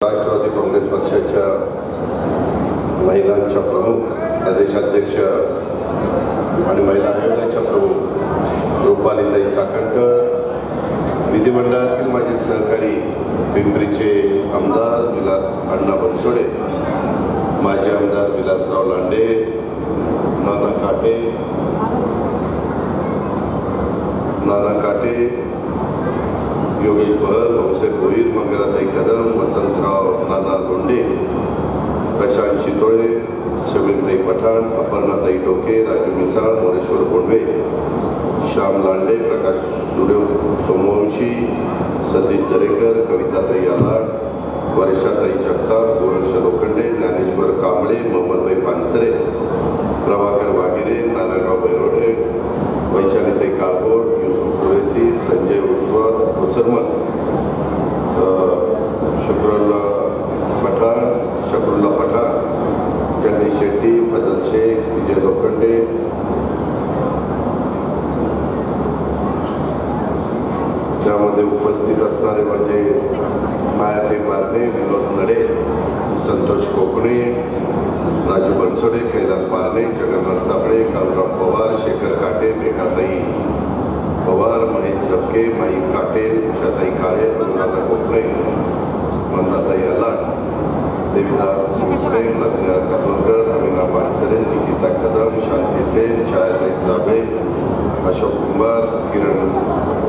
राष्ट्रवादी काँग्रेस पक्षाच्या महिलांच्या प्रमुख प्रदेशाध्यक्ष आणि महिला आयोगाच्या प्रमुख रुपालीताई चाकणकर, विधिमंडळातील माझे सहकारी पिंपरीचे आमदार अण्णा बनसोडे, माजी आमदार विलासराव लांडे, नाना काटे, योगेश बहल, भाऊसाहेब भोईर, मंगलाताई कदम, वसंतराव नाना लोंढे, प्रशांत शितोळे, शमीमताई पठाण, अपर्णाताई डोके, राजू मिसाळ, मोरेश्वर कोंडवे, श्याम लांडे, प्रकाश सोमवंशी, सतीश दरेकर, कविताताई आलाड, वर्षाताई जगताप, गोरक्ष लोखंडे, ज्ञानेश्वर कांबळे, मोहम्मदभाई पानसरे, प्रभाकर वाघेरे, नारायणराव बैरोडे, वैशालीताई काळभोर, युसुफ कुरेशी, संजय ओसरमल, शकरुल्ला पठाण, जगदीश शेट्टी, फजल शेख, विजय लोखंडे, त्यामध्ये उपस्थित असणारे माझे मायाताई बारणे, विनोद नडे, संतोष कोकणे, राजू बनसोडे, कैलास बारणे, जगन्नाथ साबळे, कालराम पवार, शेखर काटे, मेघाताई पवार, महेश झपके, माई काटे, उषाताई काळे, अनुराधा कोकणे, मंदाताई आलाड, देवीदास मुसळे, प्रज्ञा कातोरकर, अविना पानसरे, निकिता कदम, शांती सेन, छायाताई साबळे, अशोक कुंभार, किरण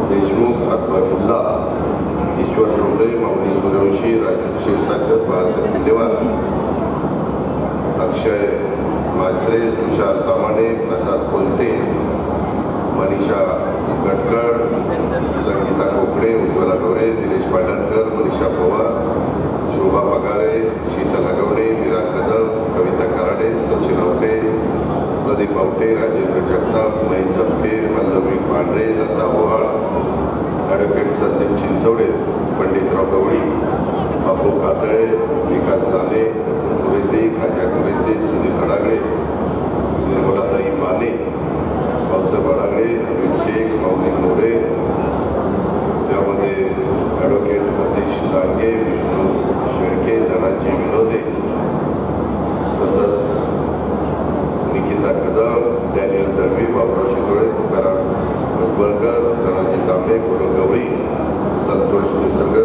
देशमुख, अकबर मुल्ला, ईश्वर ठोंबरे, माऊली सूर्यवंशी, राजू क्षीरसागर, बाळासाहेब पिल्लेवार, अक्षय माचरे, तुषार तामाणे, प्रसाद कोलते, मनीषा गटकड, संगीता कोकणे, उज्ज्वला डोरे, निलेश पांढरकर, मनीषा पवार, शोभा पगारे, शीतल हगवणे, मीरा कदम, कविता कराडे, सचिन आवटे, प्रदीप आवटे, राजेंद्र जगताप, महेश झपके, पल्लवी पांढरे, लता ओहाळ, ॲडव्होकेट संदीप चिंचवडे, पंडितराव गवळी, बापू कातळे, विकास साने, कुरेसे, खाजा कुरेसे, सुनील अडागळे, निर्मलाताई माने, भाऊसाहेब अडागळे, अमित शेख, माऊली मोरे, त्यामध्ये ॲडव्होकेट हतीश डांगे, विष्णू शेळके, धनाजी विनोदे, तसंच निकिता कदम, डॅनियल दळवी, बाबुराव शितोळे, तुकाराम भुजबळकर, धनाजी तांबे, गुरु गवळी, संतोष निसर्ग,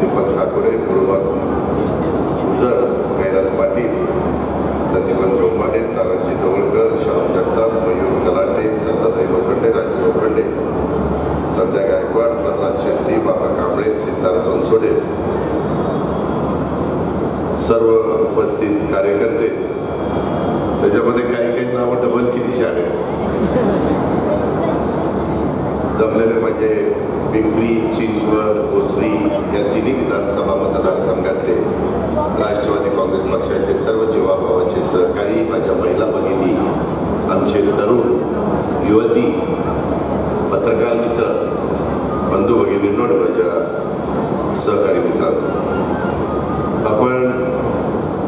दीपक साकोरे, गुरुवार गुजर, कैलास पाटील, संदीपन चौपाटे, तानाजी जवळकर, श्याम जगताप, मयूर कलाटे, चंद्रताई लोखंडे, राजू लोखंडे, संध्या गायकवाड, प्रसाद शेट्टी, बाबा कांबळे, सिद्धार्थ बनसोडे, सर्व उपस्थित कार्यकर्ते, त्याच्यामध्ये काही नावं डबल केली आहे, जमलेले म्हणजे पिंपरी, चिंचवड, भोसरी या तिन्ही विधानसभा मतदारसंघातले राष्ट्रवादी काँग्रेस पक्षाचे सर्व जीवाभावाचे सहकारी, माझ्या महिला भगिनी, आमचे तरुण युवती, पत्रकार मित्र, बंधू भगिनींनो आणि माझ्या सहकारी मित्रांनो, आपण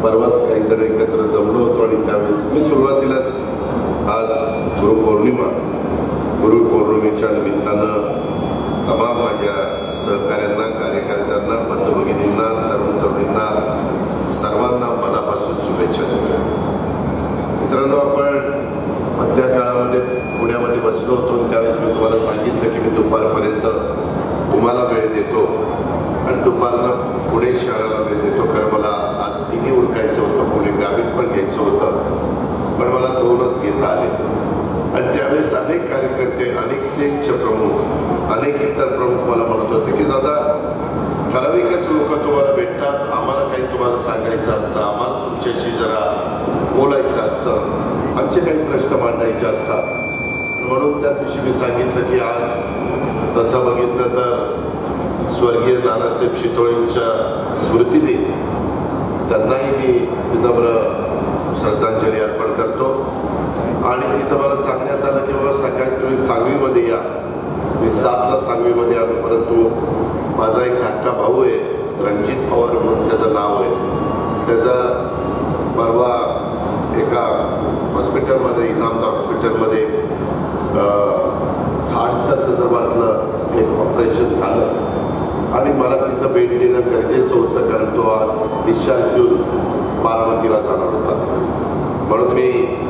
परवाच काही जण एकत्र जमलो होतो आणि त्यावेळेस मी सुरुवातीलाच आज गुरुपौर्णिमेच्या निमित्तानं तमाम माझ्या सहकाऱ्यांना, कार्यकर्त्यांना, बंधू भगिनींना, तरुण तरुणींना सर्वांना मनापासून शुभेच्छा देतो. मित्रांनो, आपण मधल्या काळामध्ये पुण्यामध्ये बसलो होतो, त्यावेळेस मी तुम्हाला सांगितलं की मी दुपारपर्यंत तुम्हाला वेळ देतो आणि दुपारनं पुणे शहराला वेळ देतो. खरं मला आज तिन्ही उरकायचं होतं, पुणे ग्रामीण पण घ्यायचं होतं, पण मला दोनच घेता आले. आणि त्यावेळेस अनेक कार्यकर्ते, अनेक सेलचे प्रमुख, अनेक इतर प्रमुख मला म्हणत होते की दादा, ठराविकच लोक तुम्हाला भेटतात, आम्हाला काही तुम्हाला सांगायचं असतं, आम्हाला तुमच्याशी जरा बोलायचं असतं, आमचे काही प्रश्न मांडायचे असतात. म्हणून त्या दिवशी मी सांगितलं की आज तसं बघितलं तर स्वर्गीय नानासाहेब शितोळेंच्या स्मृतीने त्यांनाही मी विनम्र श्रद्धांजली अर्पण करतो. आणि तिथं मला सांगण्यात आलं की बाबा सकाळी तुम्ही सांगवीमध्ये या. मी 7ला सांगवीमध्ये आलो, परंतु माझा एक धाकटा भाऊ आहे, रणजित पवार म्हणून त्याचं नाव आहे, त्याचा परवा एका हॉस्पिटलमध्ये, इनामदार हॉस्पिटलमध्ये हार्टच्या संदर्भातलं एक ऑपरेशन झालं आणि आणि मला तिथं भेट देणं गरजेचं होतं, कारण तो आज डिस्चार्ज घेऊन बारामतीला जाणार होता. म्हणून मी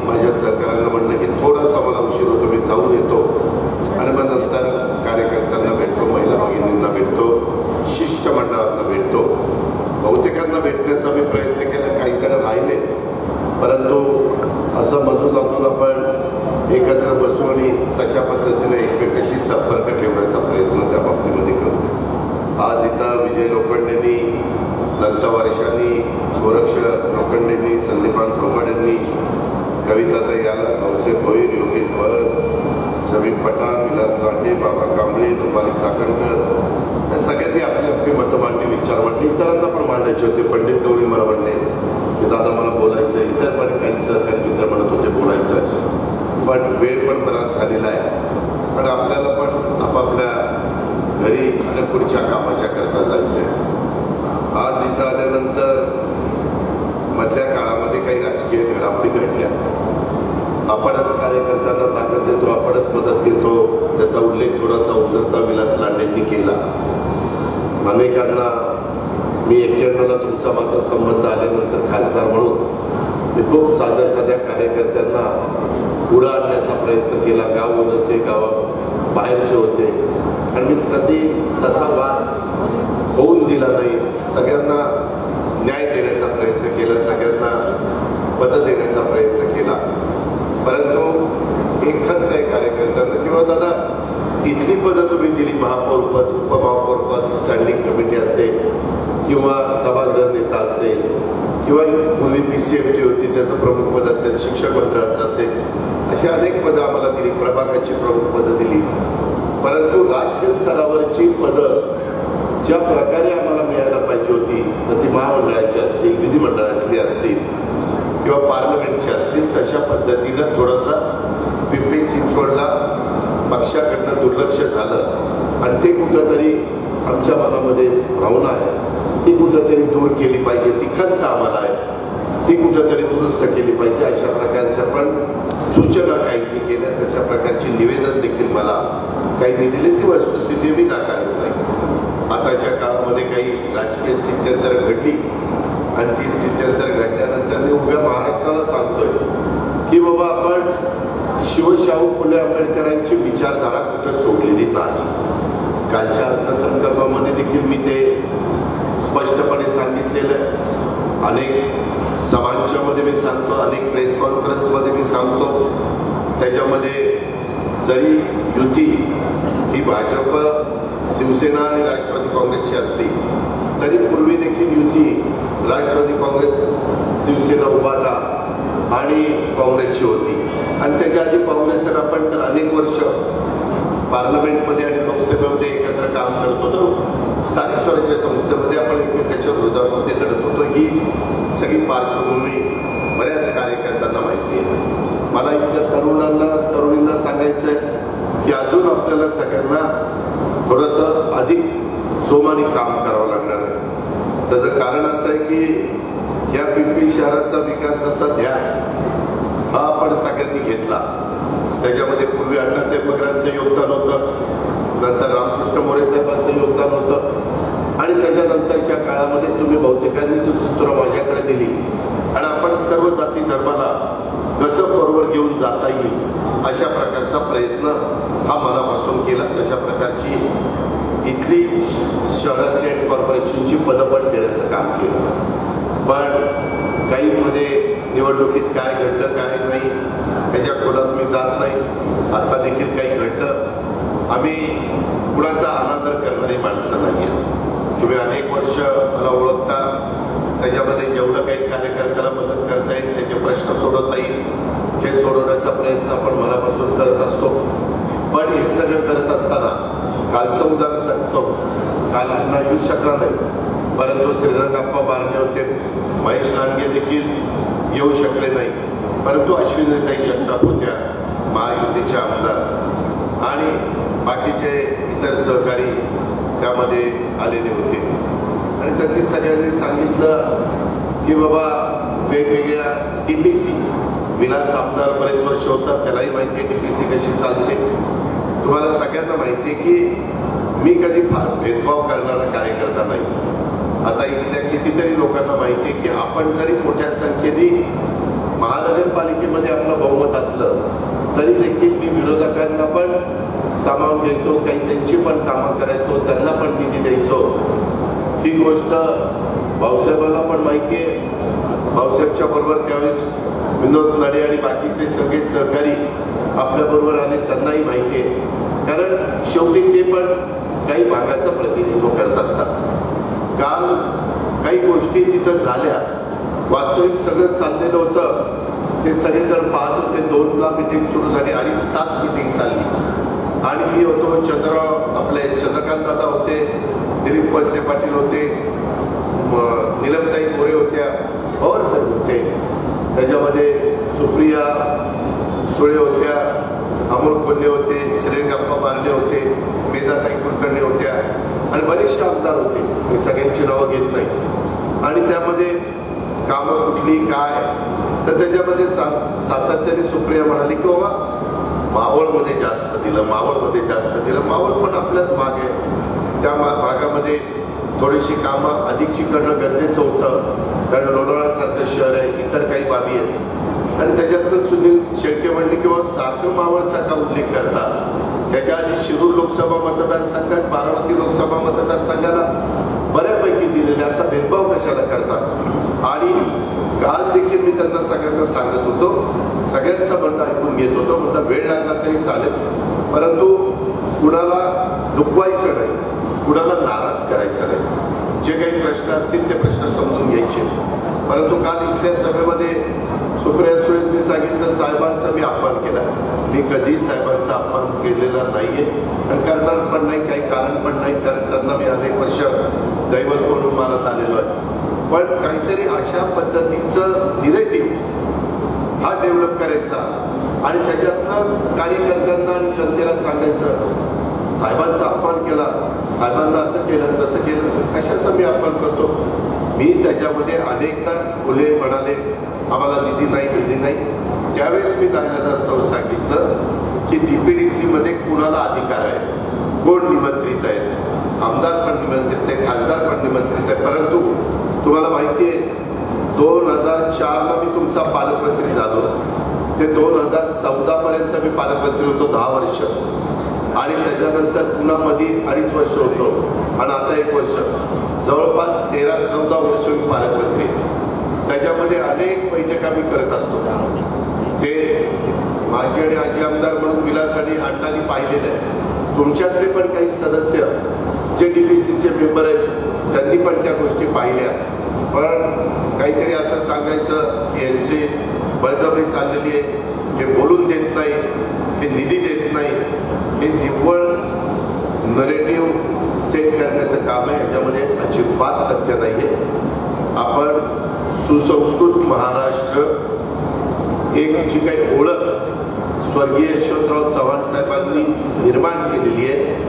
माझ्या सहकाऱ्यांना म्हटलं की थोडासा मला उशीर होतो, मी जाऊन येतो आणि मग नंतर कार्यकर्त्यांना भेटतो, महिला भगिनींना भेटतो, शिष्टमंडळांना भेटतो. बहुतेकांना भेटण्याचा मी प्रयत्न केला, काही जण राहिले, परंतु असं मधून आपण एकत्र बसू आणि तशा पद्धतीने एकमेकाशी संपर्क ठेवण्याचा प्रयत्न त्या बाबतीमध्ये करू. आज इथं विजय लोखंडेंनी, दत्ता वर्षांनी, गोरक्ष लोखंडेंनी, संदीपान चौघाडेंनी, कविताताई आला, भाऊसाहेब भोईर, योगेश भट, समीर पठाण, विलास लांडे, बाबा कांबळे, रुपाली चाकणकर या सगळ्यांनी आपली आपली मतं मांडली, विचार मांडले. इतरांना पण मांडायचे होते. पंडित गवळी मला म्हणले की दादा मला बोलायचं, इतर पण काही सहकारी मित्र म्हणत होते बोलायचं, पण वेळ पण बराच झालेला आहे. पण आपल्याला पण आपापल्या घरी आणि पुढच्या कामाच्या करता जायचं आहे. आज इथं आल्यानंतर मधल्या काळामध्ये काही राजकीय घडामोडी घडल्या. आपणच कार्यकर्त्यांना ताकद देतो, आपणच मदत देतो, त्याचा उल्लेख थोडासा उजळता विलास लांडेंनी केला. अनेकांना मी 91ला तुमचा मात्र संबंध आल्यानंतर खासदार म्हणून मी खूप साध्या साध्या कार्यकर्त्यांना पुढं आणण्याचा प्रयत्न केला. गाव होते, गाव बाहेरचे होते, आणि मी कधी तसा वाद होऊन दिला नाही. सगळ्यांना न्याय देण्याचा प्रयत्न केला, सगळ्यांना पदं देण्याचा प्रयत्न केला. परंतु एखाद काही कार्यकर्त्यांना किंवा दादा इथली पदं तुम्ही दिली, महापौर पद, उपमहापौर पद, स्टँडिंग कमिटी असेल किंवा सभागृह नेता असेल किंवा पूर्वी PCMT होती त्याचं प्रमुख पद असेल, शिक्षण मंडळाचं असेल, अशी अनेक पदं आम्हाला दिली, प्रभागाची प्रमुख पदं दिली. परंतु राज्य स्तरावरची पदं ज्या प्रकारे आम्हाला मिळायला पाहिजे होती, ती महामंडळाची असतील, विधिमंडळातली असतील किंवा पार्लमेंटची असतील, तशा पद्धतीनं थोडासा पिंपरी चिंचवडला पक्षाकडनं दुर्लक्ष झालं आणि ते कुठंतरी आमच्या मनामध्ये भावना आहे ती कुठंतरी दूर केली पाहिजे. ती खंत आम्हाला आहे, ती कुठंतरी दुरुस्त केली पाहिजे. अशा प्रकारच्या पण सूचना काहींनी केल्या, तशा प्रकारची निवेदन देखील मला काहींनी दिली. ती वस्तुस्थिती मी नाकारत नाही. आताच्या काळामध्ये काही राजकीय स्थित्यंतर घडली आणि ती स्थित्यंतर घडल्यानंतर मी उभ्या महाराष्ट्राला सांगतोय की बाबा आपण शिवशाहू फुले आंबेडकरांची विचारधारा कुठं सोडलेली नाही. कालच्या अर्थसंकल्पामध्ये देखील मी ते स्पष्टपणे सांगितलेलं. अनेक सभांच्या मध्ये मी सांगतो, अनेक प्रेस कॉन्फरन्समध्ये मी सांगतो. त्याच्यामध्ये जरी युती ही भाजप, शिवसेना आणि राष्ट्रवादी काँग्रेसची असली तरी पूर्वी देखील युती राष्ट्रवादी काँग्रेस, शिवसेना, उभाटा आणि काँग्रेसची होती. आणि त्याच्या आधी काँग्रेस आपण तर अनेक वर्ष पार्लमेंटमध्ये आणि लोकसभेमध्ये एकत्र काम करत होतो. स्थानिक स्वराज्य संस्थेमध्ये आपण एकमेकाच्या विरोधामध्ये लढत होतो. ही सगळी पार्श्वभूमी बऱ्याच कार्यकर्त्यांना माहिती आहे. मला इथल्या तरुणींना सांगायचं आहे की अजून आपल्याला सगळ्यांना थोडंसं अधिक जोमाने काम करावं लागणार आहे. त्याचं कारण असं आहे की या पिंपरी शहराचा विकासाचा ध्यास हा आपण सगळ्यांनी घेतला. त्याच्यामध्ये पूर्वी अण्णासाहेब बगरांचं योगदान होतं, नंतर रामकृष्ण मोरे साहेबांचं योगदान होतं आणि त्याच्यानंतरच्या काळामध्ये तुम्ही बहुतेकांनी ती सूत्र माझ्याकडे दिली आणि आपण सर्व जाती धर्माला कसं बरोबर घेऊन जाता येईल अशा प्रकारचा प्रयत्न हा मनापासून केला. तशा प्रकारची इथली शहरातली आणि कॉर्पोरेशनची पदं पण देण्याचं काम केलं. पण काहीमध्ये निवडणुकीत काय घडलं काय नाही त्याच्या खोलात मी जात नाही. आता देखील काही घडलं. आम्ही कुणाचा अनादर करणारी माणसं नाही आहेत. तुम्ही अनेक वर्ष मला ओळखता. त्याच्यामध्ये जेवढं काही कार्यकर्त्याला मदत करता येईल, त्याचे प्रश्न सोडवता येईल, हे सोडवण्याचा प्रयत्न आपण मनापासून करत असतो. पण हे सगळं करत असताना कालचं उदाहरण सांगतो. काल अण्णा येऊ शकला नाही, परंतु श्रीरंगाप्पा बारणे होते, महेश लांडगे देखील येऊ शकले नाही, परंतु अश्विनीताई जगताप होत्या, महायुतीचे आमदार आणि बाकीचे इतर सहकारी त्यामध्ये आलेले होते. आणि त्यांनी सगळ्यांनी सांगितलं की बाबा वेगवेगळ्या TPC, विलास आमदार बरेच वर्ष होतात, त्यालाही माहिती आहे TPC कशी चालते. तुम्हाला सगळ्यांना माहिती आहे की मी कधी फार भेदभाव करणारा कार्यकर्ता नाही. आता इथल्या कितीतरी लोकांना माहिती आहे की आपण जरी मोठ्या संख्येने महानगरपालिकेमध्ये आपलं बहुमत असलं तरी देखील मी विरोधकांना पण सामावून घ्यायचो, काही त्यांची पण कामं करायचो, त्यांना पण निधी द्यायचो. ही गोष्ट भाऊसाहेबांना पण माहिती आहे. भाऊसाहेबच्या बरोबर त्यावेळेस विनोद नडे आणि बाकीचे सगळे सहकारी आपल्याबरोबर आले, त्यांनाही माहिती आहे. कारण शेवटी ते पण काही भागाचं प्रतिनिधित्व करत असतात. काल काही गोष्टी तिथं झाल्या, वास्तविक सगळं चाललेलं होतं ते सगळेजण पाहत होते. 2ला मीटिंग सुरू झाली, 2.5 तास मीटिंग चालली आणि मी होतो, आपले चंद्रकांत दादा होते, दिलीप वळसे पाटील होते, नीलमताई मोरे होत्या, पवार साहेब होते, त्याच्यामध्ये सुप्रिया सुळे होत्या, अमोल कोल्हे होते, श्रीरंगप्पा बारणे होते, मेधाताई कुलकर्णी होत्या आणि बरेचसे आमदार होते. मी सगळ्यांची नावं घेत नाही. आणि त्यामध्ये कामं कुठली काय तर त्याच्यामध्ये सातत्याने सुप्रिया म्हणाली की बाबा मावळमध्ये जास्त दिलं, मावळमध्ये जास्त दिलं. मावळ पण आपल्याच भाग आहे, त्या भागामध्ये थोडीशी कामं अधिकची करणं गरजेचं होतं, कारण लोणावळ्यासारखं शहर आहे, इतर काही बाबी आहेत. आणि त्याच्यातनं सुनील शेळके म्हणले की बाबा सारखं मावळचा का उल्लेख करतात, त्याच्या आधी शिरूर लोकसभा मतदारसंघात, बारामती लोकसभा मतदारसंघाला बऱ्यापैकी दिलेले, असा भेदभाव कशाला करतात. आणि काल देखील मी त्यांना सगळ्यांना सांगत होतो, सगळ्यांचं म्हणणं ऐकून घेत होतो. म्हणता वेळ लागला तरी चालेल, परंतु कुणाला दुखवायचं नाही, कुणाला नाराज करायचं नाही. जे काही प्रश्न असतील ते प्रश्न समजून घ्यायचे. परंतु काल इथल्या सभेमध्ये सुप्रिया सुळेंनी सांगितलं साहेबांचा मी अपमान केला. मी कधी साहेबांचा अपमान केलेला नाहीये आणि करणार पण नाही, काही कारण पण नाही, कारण त्यांना मी अनेक वर्ष दैवत म्हणून मानत आलेलो आहे. पण काहीतरी अशा पद्धतीचं निरेटिव्ह हा डेव्हलप करायचा आणि त्याच्यातनं कार्यकर्त्यांना आणि जनतेला सांगायचं साहेबांचा अपमान केला, साहेबांना असं केलं तसं केलं, कशाचा मी अपमान करतो. मी त्याच्यामध्ये अनेकदा फुले म्हणाले आम्हाला निधी नाही. त्यावेळेस मी नाईलाजास्तव सांगितलं की DPDC मध्ये कुणाला अधिकार आहे, कोण निमंत्रित आहेत, आमदार पण निमंत्रित आहे, खासदार पण निमंत्रित आहे. परंतु तुम्हाला माहिती आहे 2004ला मी तुमचा पालकमंत्री झालो, ते 2014 पर्यंत मी पालकमंत्री होतो, 10 वर्ष. आणि त्याच्यानंतर पुन्हा मध्ये 2.5 वर्ष होतो आणि आता 1 वर्ष, जवळपास 13-14 वर्ष मी पालकमंत्री. त्याच्यामध्ये अनेक बैठका मी करत असतो. ते माझी आणि आजी आमदार म्हणून विलासाने अण्णांनी पाहिलेलं आहे. तुमच्यातले पण काही सदस्य जे DPCचे मेंबर आहेत त्यांनी पण त्या गोष्टी पाहिल्या. पण काहीतरी असं सांगायचं की यांची बळजबरी चाललेली आहे, हे बोलून देत नाही, हे निधी देत नाही, हे निव्वळ नरेटिव्ह सेट करण्याचं काम आहे. याच्यामध्ये अजिबात तथ्य नाही आहे. आपण सुसंस्कृत महाराष्ट्र, एक जी काही ओळख स्वर्गीय यशवंतराव चव्हाण साहेबांनी निर्माण केलेली आहे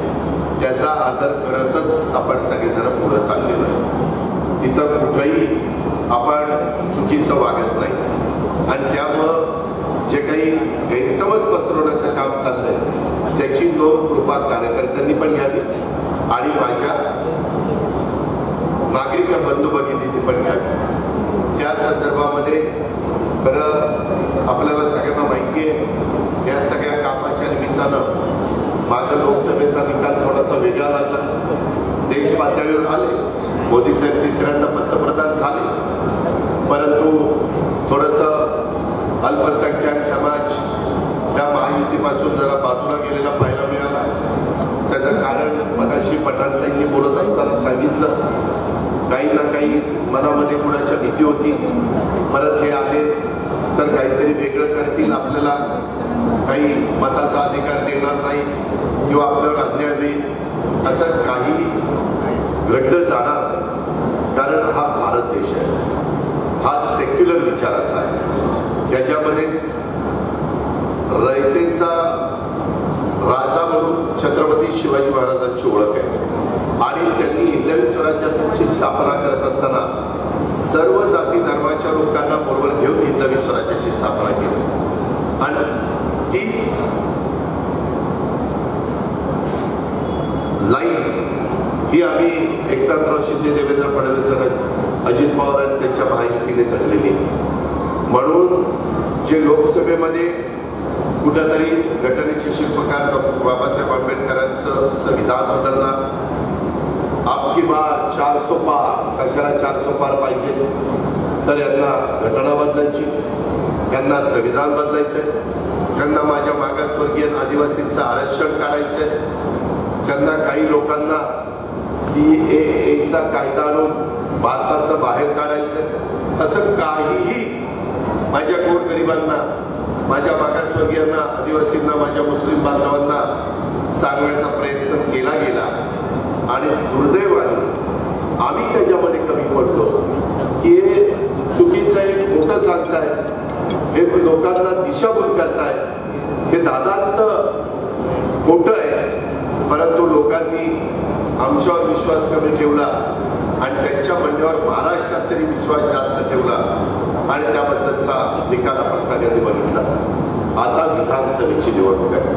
त्याचा आदर करतच आपण सगळेजण पुढे चाललेलो आहे. तिथं कुठलंही आपण चुकीचं वागत नाही आणि त्यामुळं जे काही गैरसमज पसरवण्याचं काम चाललंय त्याची नोंद कृपा कार्यकर्त्यांनी पण घ्यावी आणि माझ्या नागरिक बंधू भगिनींनी पण घ्यावी. त्या संदर्भामध्ये खरं आपल्याला सगळ्यांना माहिती आहे या सगळ्या कामाच्या निमित्तानं मागं लोकसभेचा निकाल थोडासा वेगळा लागला. देश पातळीवर आले, मोदी साहेब 3ऱ्यांदा पंतप्रधान झाले, परंतु थोडंसं अल्पसंख्याक समाज त्या महायुतीपासून जरा बाजूला गेलेला पाहायला मिळाला. त्याचं कारण मगाशी पठाणताईंनी बोलत असताना सांगितलं, काही ना काही मनामध्ये कुणाच्या भीती होती, परत हे आले तर काहीतरी वेगळं करतील, आपल्याला काही मताचा अधिकार देणार नाही किंवा आपल्यावर अन्याय होईल, असं काही घडलं जाणार नाही. कारण हा भारत देश आहे, हा सेक्युलर विचाराचा आहे, याच्यामध्ये रयतेचा राजा म्हणून छत्रपती शिवाजी महाराजांची ओळख आहे आणि त्यांनी हिंदवी स्वराज्याची स्थापना करत असताना सर्व जाती धर्माच्या लोकांना बरोबर घेऊन हिंदवी स्वराज्याची स्थापना केली आणि तीच लाईन पवार आणि त्यांच्या महायुतीने धरलेली. म्हणून जे लोकसभेमध्ये कुठेतरी घटनेचे शिल्पकार बाबासाहेब आंबेडकरांचं संविधान बदलणार, आपकी बार 400 पार, कशाला 400 पार पाहिजे, तर यांना घटना बदलायची, यांना संविधान बदलायचंय, त्यांना माझ्या मागासवर्गीय आदिवासींचं आरक्षण काढायचंय, त्यांना काही लोकांना CAA कायदा आणून भारतातनं बाहेर काढायचंय. असं काहीही माझ्या गोरगरिबांना, माझ्या मागासवर्गीयांना, आदिवासींना, माझ्या मुस्लिम बांधवांना सांगण्याचा प्रयत्न केला गेला आणि दुर्दैवाने आम्ही त्याच्यामध्ये कमी पडलो की हे चुकीचं आहे, खोटं सांगताय, हे लोकांना दिशाभूल करताय, हे दादांत खोटं आहे. परंतु लोकांनी आमच्यावर विश्वास कमी ठेवला आणि त्यांच्या म्हणण्यावर महाराष्ट्रात तरी विश्वास जास्त ठेवला आणि त्याबद्दलचा निकाल आपण सगळ्यांनी बघितला. आता विधानसभेची निवडणूक आहे.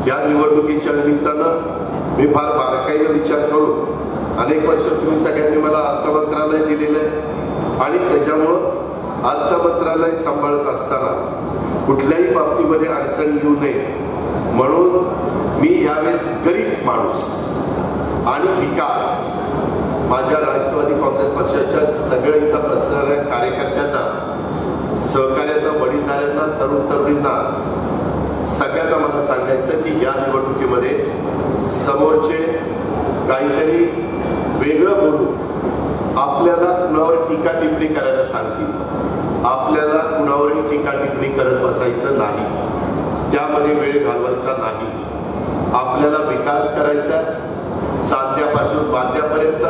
या निवडणुकीच्या निमित्तानं मी फार बारकाईने विचार करून अनेक वर्ष तुम्ही सगळ्यांनी मला अर्थ मंत्रालय दिलेलं आहे आणि त्याच्यामुळं अर्थ मंत्रालय सांभाळत असताना कुठल्याही बाबतीमध्ये अडचण येऊ नये म्हणून मी यावेळेस गरीब माणूस आणि विकास, माझ्या राष्ट्रवादी काँग्रेस पक्षाच्या सगळ्या इथं बसणाऱ्या कार्यकर्त्यांना, सहकार्यांना, वडीलधाऱ्यांना, तरुण तरुणींना सगळ्यांना मला सांगायचं की या निवडणुकीमध्ये समोरचे काहीतरी वेगळं बोलून आपल्याला कुणावर टीका टिप्पणी करायला सांगतील, आपल्याला कुणावरही टीका टिप्पणी करत बसायचं नाही, त्यामध्ये वेळ घालवायचा नाही. आपल्याला विकास करायचा, साध्यापासून बांध्यापर्यंत.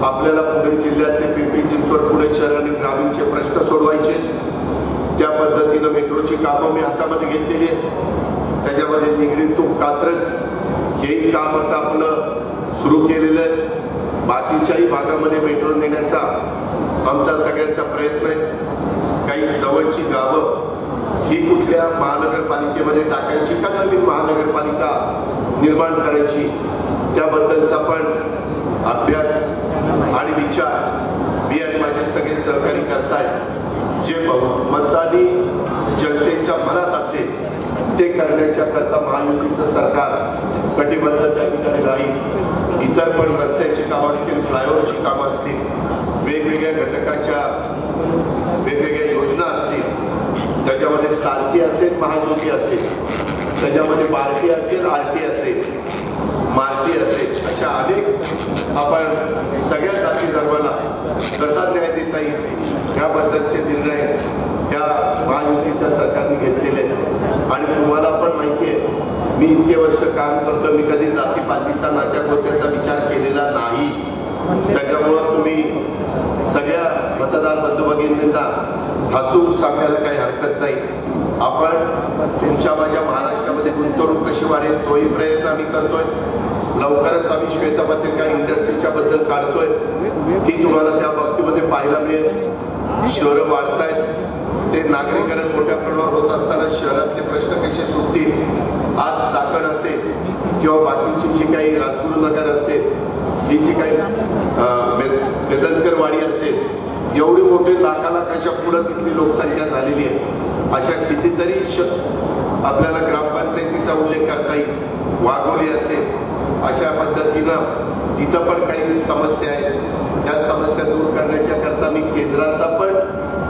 आपल्याला पुणे जिल्ह्यातले पिंपरी चिंचवड, पुणे शहर आणि ग्रामीणचे प्रश्न सोडवायचे. त्या पद्धतीनं मेट्रोची कामं मी हातामध्ये घेतलेली आहेत. त्याच्यामध्ये निगडीत तो कात्रज हेही काम आता आपलं सुरू केलेलं आहे. बाकीच्याही भागामध्ये मेट्रो नेण्याचा आमचा सगळ्यांचा प्रयत्न आहे. काही जवळची गावं ही कुठल्या महानगरपालिकेमध्ये टाकायची का नवीन महानगरपालिका निर्माण करायची, त्याबद्दलचा पण अभ्यास आणि विचार मी आणि माझे सगळे सहकारी करतायत. जे बहुमताने जनतेच्या मनात असेल ते करण्याच्या करता महायुतीचं सरकार कटिबद्ध त्या ठिकाणी राहील. इतर पण रस्त्याची कामं असतील, फ्लायओव्हरची कामं असतील, वेगवेगळ्या घटकाच्या वेगवेगळ्या योजना असतील, त्याच्यामध्ये सारथी असेल, महाज्योती असेल, त्याच्यामध्ये बार्टी असेल, आरटी असेल, मारती असेल, अशा अनेक आपण सगळ्या जाती धर्माला कसा न्याय देता येईल याबद्दलचे निर्णय या महायुतीच्या सरकारने घेतलेले आहेत. आणि तुम्हाला पण माहिती आहे मी इतके वर्ष काम करतो, मी कधी जातीपातीचा नात्या गोत्याचा विचार केलेला नाही. त्याच्यामुळं तुम्ही सगळ्या मतदार बंधू भगिनींना हसून सांगायला काही हरकत नाही. आपण तुमच्या माझ्या महाराष्ट्रामध्ये गुंतवणूक कशी वाढेल तोही प्रयत्न आम्ही करतोय. लवकरच आम्ही श्वेतपत्रिका इंडस्ट्रीच्या बद्दल काढतोय, ती तुम्हाला त्या बाबतीमध्ये पाहायला मिळेल. शहरं वाढतायत, ते नागरीकरण मोठ्या प्रमाणावर होत असताना शहरातले प्रश्न कसे सुटतील. आज चाकण असेल किंवा बाकीची जी काही राजगुरुनगर असेल, ही जी काही मेदनकरवाडी असेल, एवढी मोठी लाखाच्या पुढे तिथली लोकसंख्या झालेली आहे. अशा कितीतरी आपल्याला ग्रामपंचायतीचा उल्लेख करता येईल. वाघोली असेल, अशा पद्धतीनं तिथं पण काही समस्या आहेत. या समस्या दूर करण्याच्या करता मी केंद्राचा पण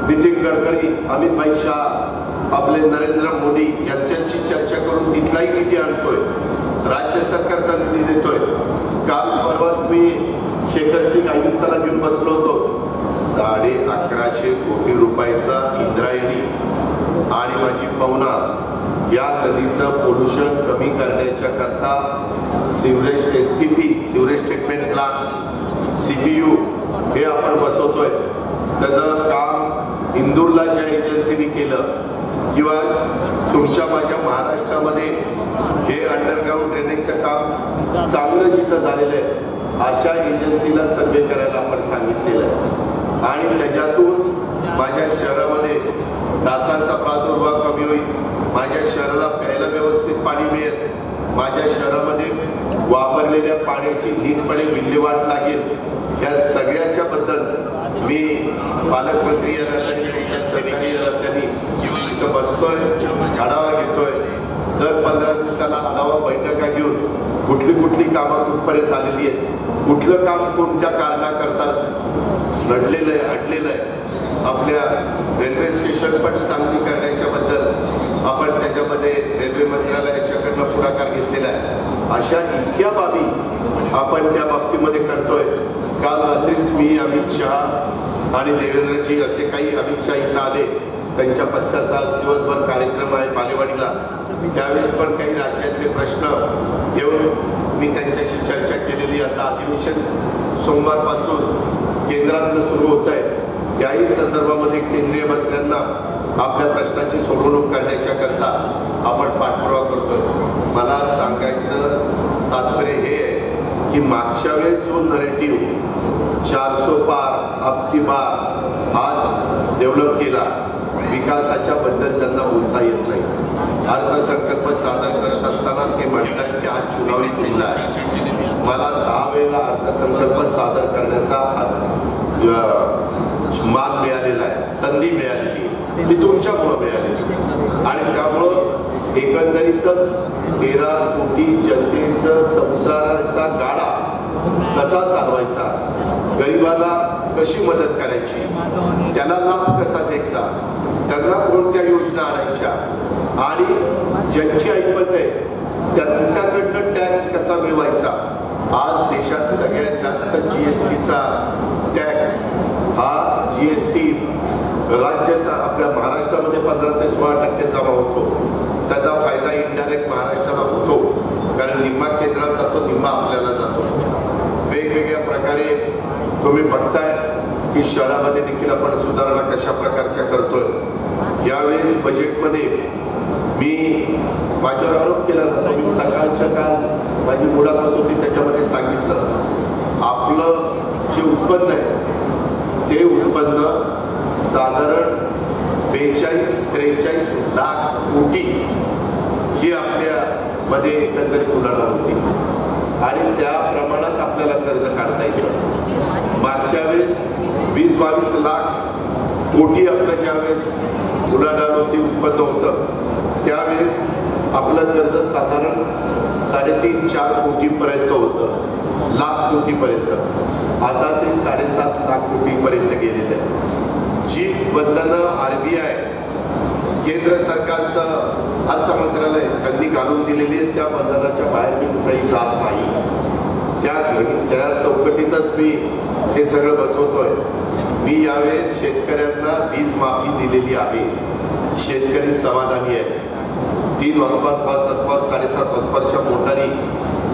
नितीन गडकरी, अमित भाई शाह, आपले नरेंद्र मोदी यांच्याशी चर्चा करून तिथलाही निधी आणतोय, राज्य सरकारचा निधी देतोय. काल परवाच मी शेखर सिंग आयुक्ताला घेऊन बसलो होतो. 1150 कोटी रुपयाचा इंद्रायणी आणि माझी पवना या नदीचं पोल्युशन कमी करण्याच्या करता sewerage STP, sewerage treatment plant, CPU हे आपण बसवतोय. त्याचं काम इंदूरला ज्या एजन्सीने केलं किंवा तुमच्या माझ्या महाराष्ट्रामध्ये हे अंडरग्राऊंड ड्रेनेजचं काम चांगलं जिथं झालेलं आहे अशा एजन्सीला सर्वे करायला आपण सांगितलेलं आहे. आणि त्याच्यातून माझ्या शहरामध्ये डासांचा प्रादुर्भाव कमी होईल, माझ्या शहराला प्यायला व्यवस्थित पाणी मिळेल, माझ्या शहरामध्ये वापरलेल्या पाण्याची नीटपणे विल्हेवाट लागेल. या सगळ्याच्या बद्दल मी पालकमंत्री या नात्याने तुमच्या सहकारी या नात्याने इथं बसतोय, आढावा घेतोय. दर 15 दिवसाला आढावा बैठका घेऊन कुठली कामं कुठपर्यंत आलेली आहेत, कुठलं काम कोणत्या कारणाकरता लढलेलं आहे, अडलेलं आहे. आपल्या रेल्वे स्टेशन पण चांगली करण्याच्या बद्दल आपण त्याच्यामध्ये रेल्वे मंत्रालयाच्याकडनं पुढाकार घेतलेला आहे. अशा इतक्या बाबी आपण त्या बाबतीमध्ये करतोय. काल रात्रीच मी अमित शहा आणि देवेंद्रजी असे काही अमित शहा इथं आले, त्यांच्या पक्षाचा दिवसभर कार्यक्रम आहे बालेवाडीला. त्यावेळेस पण काही राज्यातले प्रश्न घेऊन मी त्यांच्याशी चर्चा केलेली. आता अधिवेशन सोमवारपासून केंद्रातलं सुरू होत आहे, त्याही संदर्भामध्ये केंद्रीय मंत्र्यांना आपल्या प्रश्नाची सोडवणूक करण्याच्या करता आपण पाठपुरावा करतोय. मला सांगायचं तात्पर्य हे आहे की मागच्या वेळेस जो नरेटिव्ह 400 पार अबकी बार हा डेव्हलप केला, विकासाच्या बद्दल त्यांना बोलता येत नाही. अर्थसंकल्प सादर करत असताना ते म्हणतात की हा चुनावी जिल्हा आहे. मला 10 वेळेला अर्थसंकल्प सादर करण्याचा मान मिळालेला आहे, संधी मिळालेली आहे, ती तुमच्यामुळे मिळालेली. आणि त्यामुळं एकंदरीतच 13 कोटी जनतेचं संसाराचा गाडा कसा चालवायचा, गरिबाला कशी मदत करायची, त्याला लाभ कसा द्यायचा, त्यांना कोणत्या योजना आणायच्या आणि ज्यांची ऐपत आहे त्यांच्याकडनं टॅक्स कसा मिळवायचा. आज देशात सगळ्यात जास्त जीएसटीचा टॅक्स हा जीएसटी राज्याचा आपल्या महाराष्ट्रामध्ये 15 ते 16% जमा होतो. त्याचा फायदा इनडायरेक्ट महाराष्ट्राला होतो, कारण निम्मा केंद्रात जातो, निम्मा आपल्याला जातो. वेगवेगळ्या प्रकारे तुम्ही बघताय की शहरामध्ये देखील आपण सुधारणा कशा प्रकारच्या करतोय. यावेळेस बजेटमध्ये मी माझ्यावर आरोप केला जातो. मी सकाळच्या काल माझी मुलाखत होती, त्याच्यामध्ये सांगितलं आपलं जे उत्पन्न आहे ते उत्पन्न साधारण 42-43 लाख कोटी ही आपल्यामध्ये एकंदरीत उलाढाल होती आणि त्या प्रमाणात आपल्याला कर्ज काढता येतं. मागच्या वेळेस 20-22 लाख कोटी आपलं ज्यावेळेस उलाढाल होती, उत्पन्न होतं, त्यावेळेस आपलं कर्ज साधारण 3.5-4 कोटीपर्यंत होतं, लाख कोटीपर्यंत. आता ते 7.5 लाख कोटीपर्यंत गेलेलं आहे. जी बंधनं RBI केंद्र सरकारचं अर्थ मंत्रालय त्यांनी घालून दिलेली आहेत, त्या बंधनाच्या बाहेर मी कुठेही जात नाही. त्या चौकटीतच मी हे सगळं बसवतोय. मी यावेळेस शेतकऱ्यांना वीज माफी दिलेली आहे. शेतकरी समाधानी आहे. 3 हॉर्सपावर 5 हॉर्सपावर 7.5 हॉर्सपावरच्या मोटारी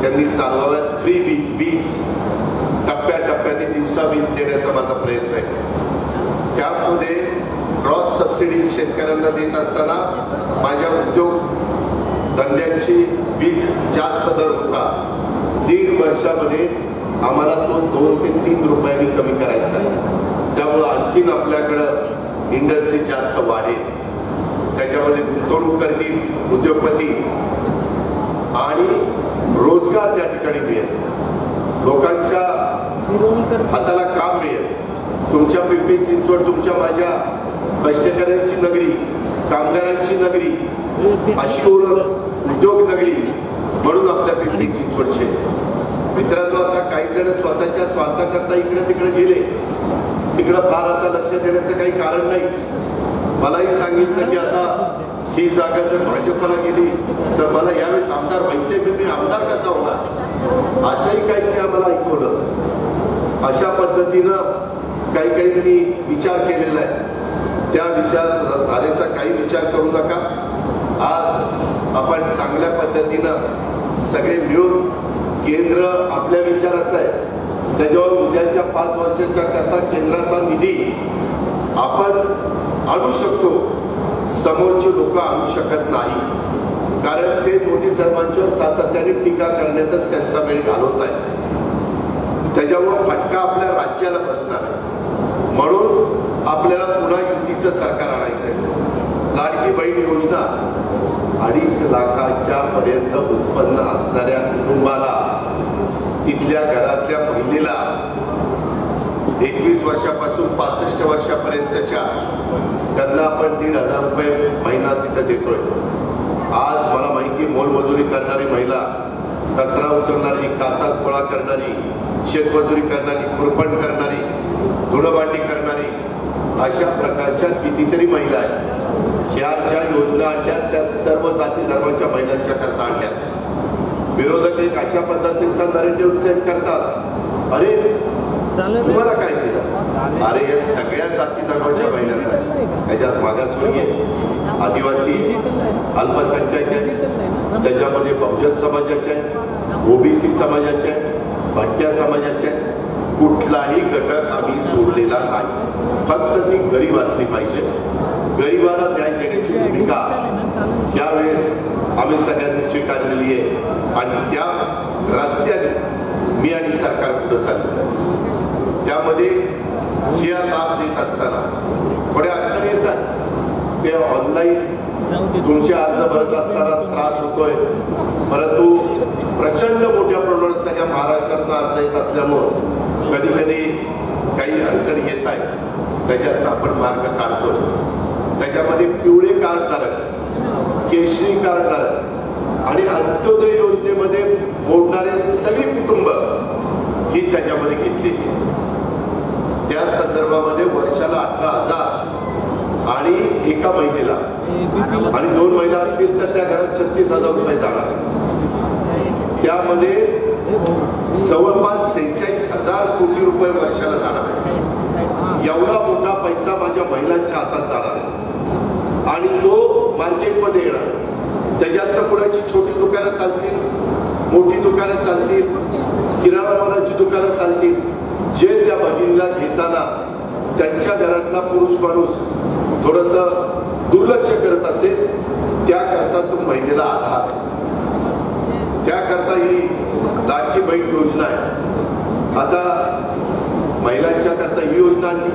त्यांनी चालवाव्यात. फ्री वीज टप्प्याटप्प्याने दिवसा वीज देण्याचा माझा प्रयत्न आहे. त्यामध्ये क्रॉस सबसिडी शेतकऱ्यांना देत असताना माझ्या उद्योग धंद्यांची वीज जास्त दर होता. 1.5 वर्षामध्ये आम्हाला तो 2 ते 3 रुपयांनी कमी करायचा आहे. त्यामुळं आणखीन आपल्याकडं इंडस्ट्री जास्त वाढेल, त्याच्यामध्ये गुंतवणूक करतील उद्योगपती आणि रोजगार त्या ठिकाणी मिळेल, लोकांच्या हाताला काम मिळेल. तुमच्या पिंपरी चिंचवड तुमच्या माझ्या कष्टकऱ्यांची नगरी, कामगारांची नगरी अशी ओळख उद्योग नगरी म्हणून आपल्या पिंपरी चिंचवडचे. मित्रांनो, आता काही जण स्वतःच्या स्वार्थाकरता इकडे तिकडे गेले, तिकडं फार आता लक्ष देण्याचं काही कारण नाही. मलाही सांगितलं की आता ही जागा जर भाजपला गेली तर मला यावेळेस आमदार व्हायचे, मी आमदार कसा होणार, असंही काही आम्हाला ऐकवलं. अशा पद्धतीनं काही विचार केलेला आहे. त्या विचारधारेचा काही विचार करू नका. आज आपण चांगल्या पद्धतीनं सगळे मिळून, केंद्र आपल्या विचाराचं आहे, त्याच्यावर उद्याच्या 5 वर्षाच्या करता केंद्राचा निधी आपण आणू शकतो. समोरचे लोक आणू शकत नाही, कारण ते मोदी साहेबांच्यावर सातत्याने टीका करण्यातच त्यांचा वेळ घालवत आहे. त्याच्यामुळे फटका आपल्या राज्याला बसणार आहे. म्हणून आपल्याला पुन्हा युतीचं सरकार आणायचं आहे. लाडकी बहीण योजना 2.5 लाखाच्या पर्यंत उत्पन्न असणाऱ्या कुटुंबाला, तिथल्या घरातल्या महिलेला 21 वर्षापासून 65 वर्षापर्यंतच्या त्यांना आपण 1,500 रुपये महिना तिथं देतोय. आज मला माहिती मोलमजुरी करणारी महिला, कचरा उचलणारी, काचा गोळा करणारी, शेतमजुरी करणारी, खुरपण करणारी, धुणभांडी करणारी, अशा प्रकारच्या कितीतरी महिला आहेत. ह्या ज्या योजना आणल्या त्या सर्व जाती धर्माच्या महिलांच्या करता आणल्या. विरोधक एक अशा पद्धतीचा नरेटिव्ह सेट करतात, अरे तुम्हाला काय दिलं? अरे या सगळ्या जाती धर्माच्या महिलांना, त्याच्यात मागासवर्गीय, आदिवासी, अल्पसंख्याक आहेत, त्याच्यामध्ये बहुजन समाजाचे आहे, ओबीसी समाजाचे आहे, भटक्या समाजाचे आहे. कुठलाही घटक आम्ही सोडलेला नाही. फक्त ती गरीब असली पाहिजे. गरिबाला न्याय देण्याची भूमिका यावेळेस आम्ही सगळ्यांनी स्वीकारलेली आहे आणि त्या रस्त्याने मी आणि सरकार पुढे चाललेलं आहे. त्यामध्ये जे लाभ देत असताना थोड्या अडचणी येतात. ते ऑनलाईन तुमचे अर्ज भरत असताना त्रास होतोय, परंतु प्रचंड मोठ्या प्रमाणात सगळ्या महाराष्ट्रातून अर्ज येत असल्यामुळं कधी कधी काही अडचणी येत आहेत. त्याच्यात आपण मार्ग काढतोय. त्याच्यामध्ये पिवळे कार्डधारक, केशरी कार्डधारक आणि अंत्योदय योजनेमध्ये मोडणारे सगळी कुटुंब ही त्याच्यामध्ये घेतली. त्या संदर्भामध्ये वर्षाला 18,000 आणि एका महिलेला आणि 2 महिला असतील तर त्या घरात 36,000 रुपये जाणार. त्यामध्ये जवळपास 46,000 कोटी रुपये वर्षाला जाणार. एवढा मोठा पैसा माझ्या महिलांच्या हातात जाणार आणि तो मार्केटमध्ये येणार. त्याच्यात कुणाची छोटी दुकानं चालतील, मोठी दुकानं चालतील, किराणा मालाची दुकानं चालतील. जे त्या भगिनीला घेताना त्यांच्या घरातला पुरुष माणूस थोडस दुर्लक्ष करत असेल, त्याकरता तो महिलेला आधार, त्याकरता ही लाडकी बहीण योजना आहे. आता महिलांच्या करता ही योजना आणली.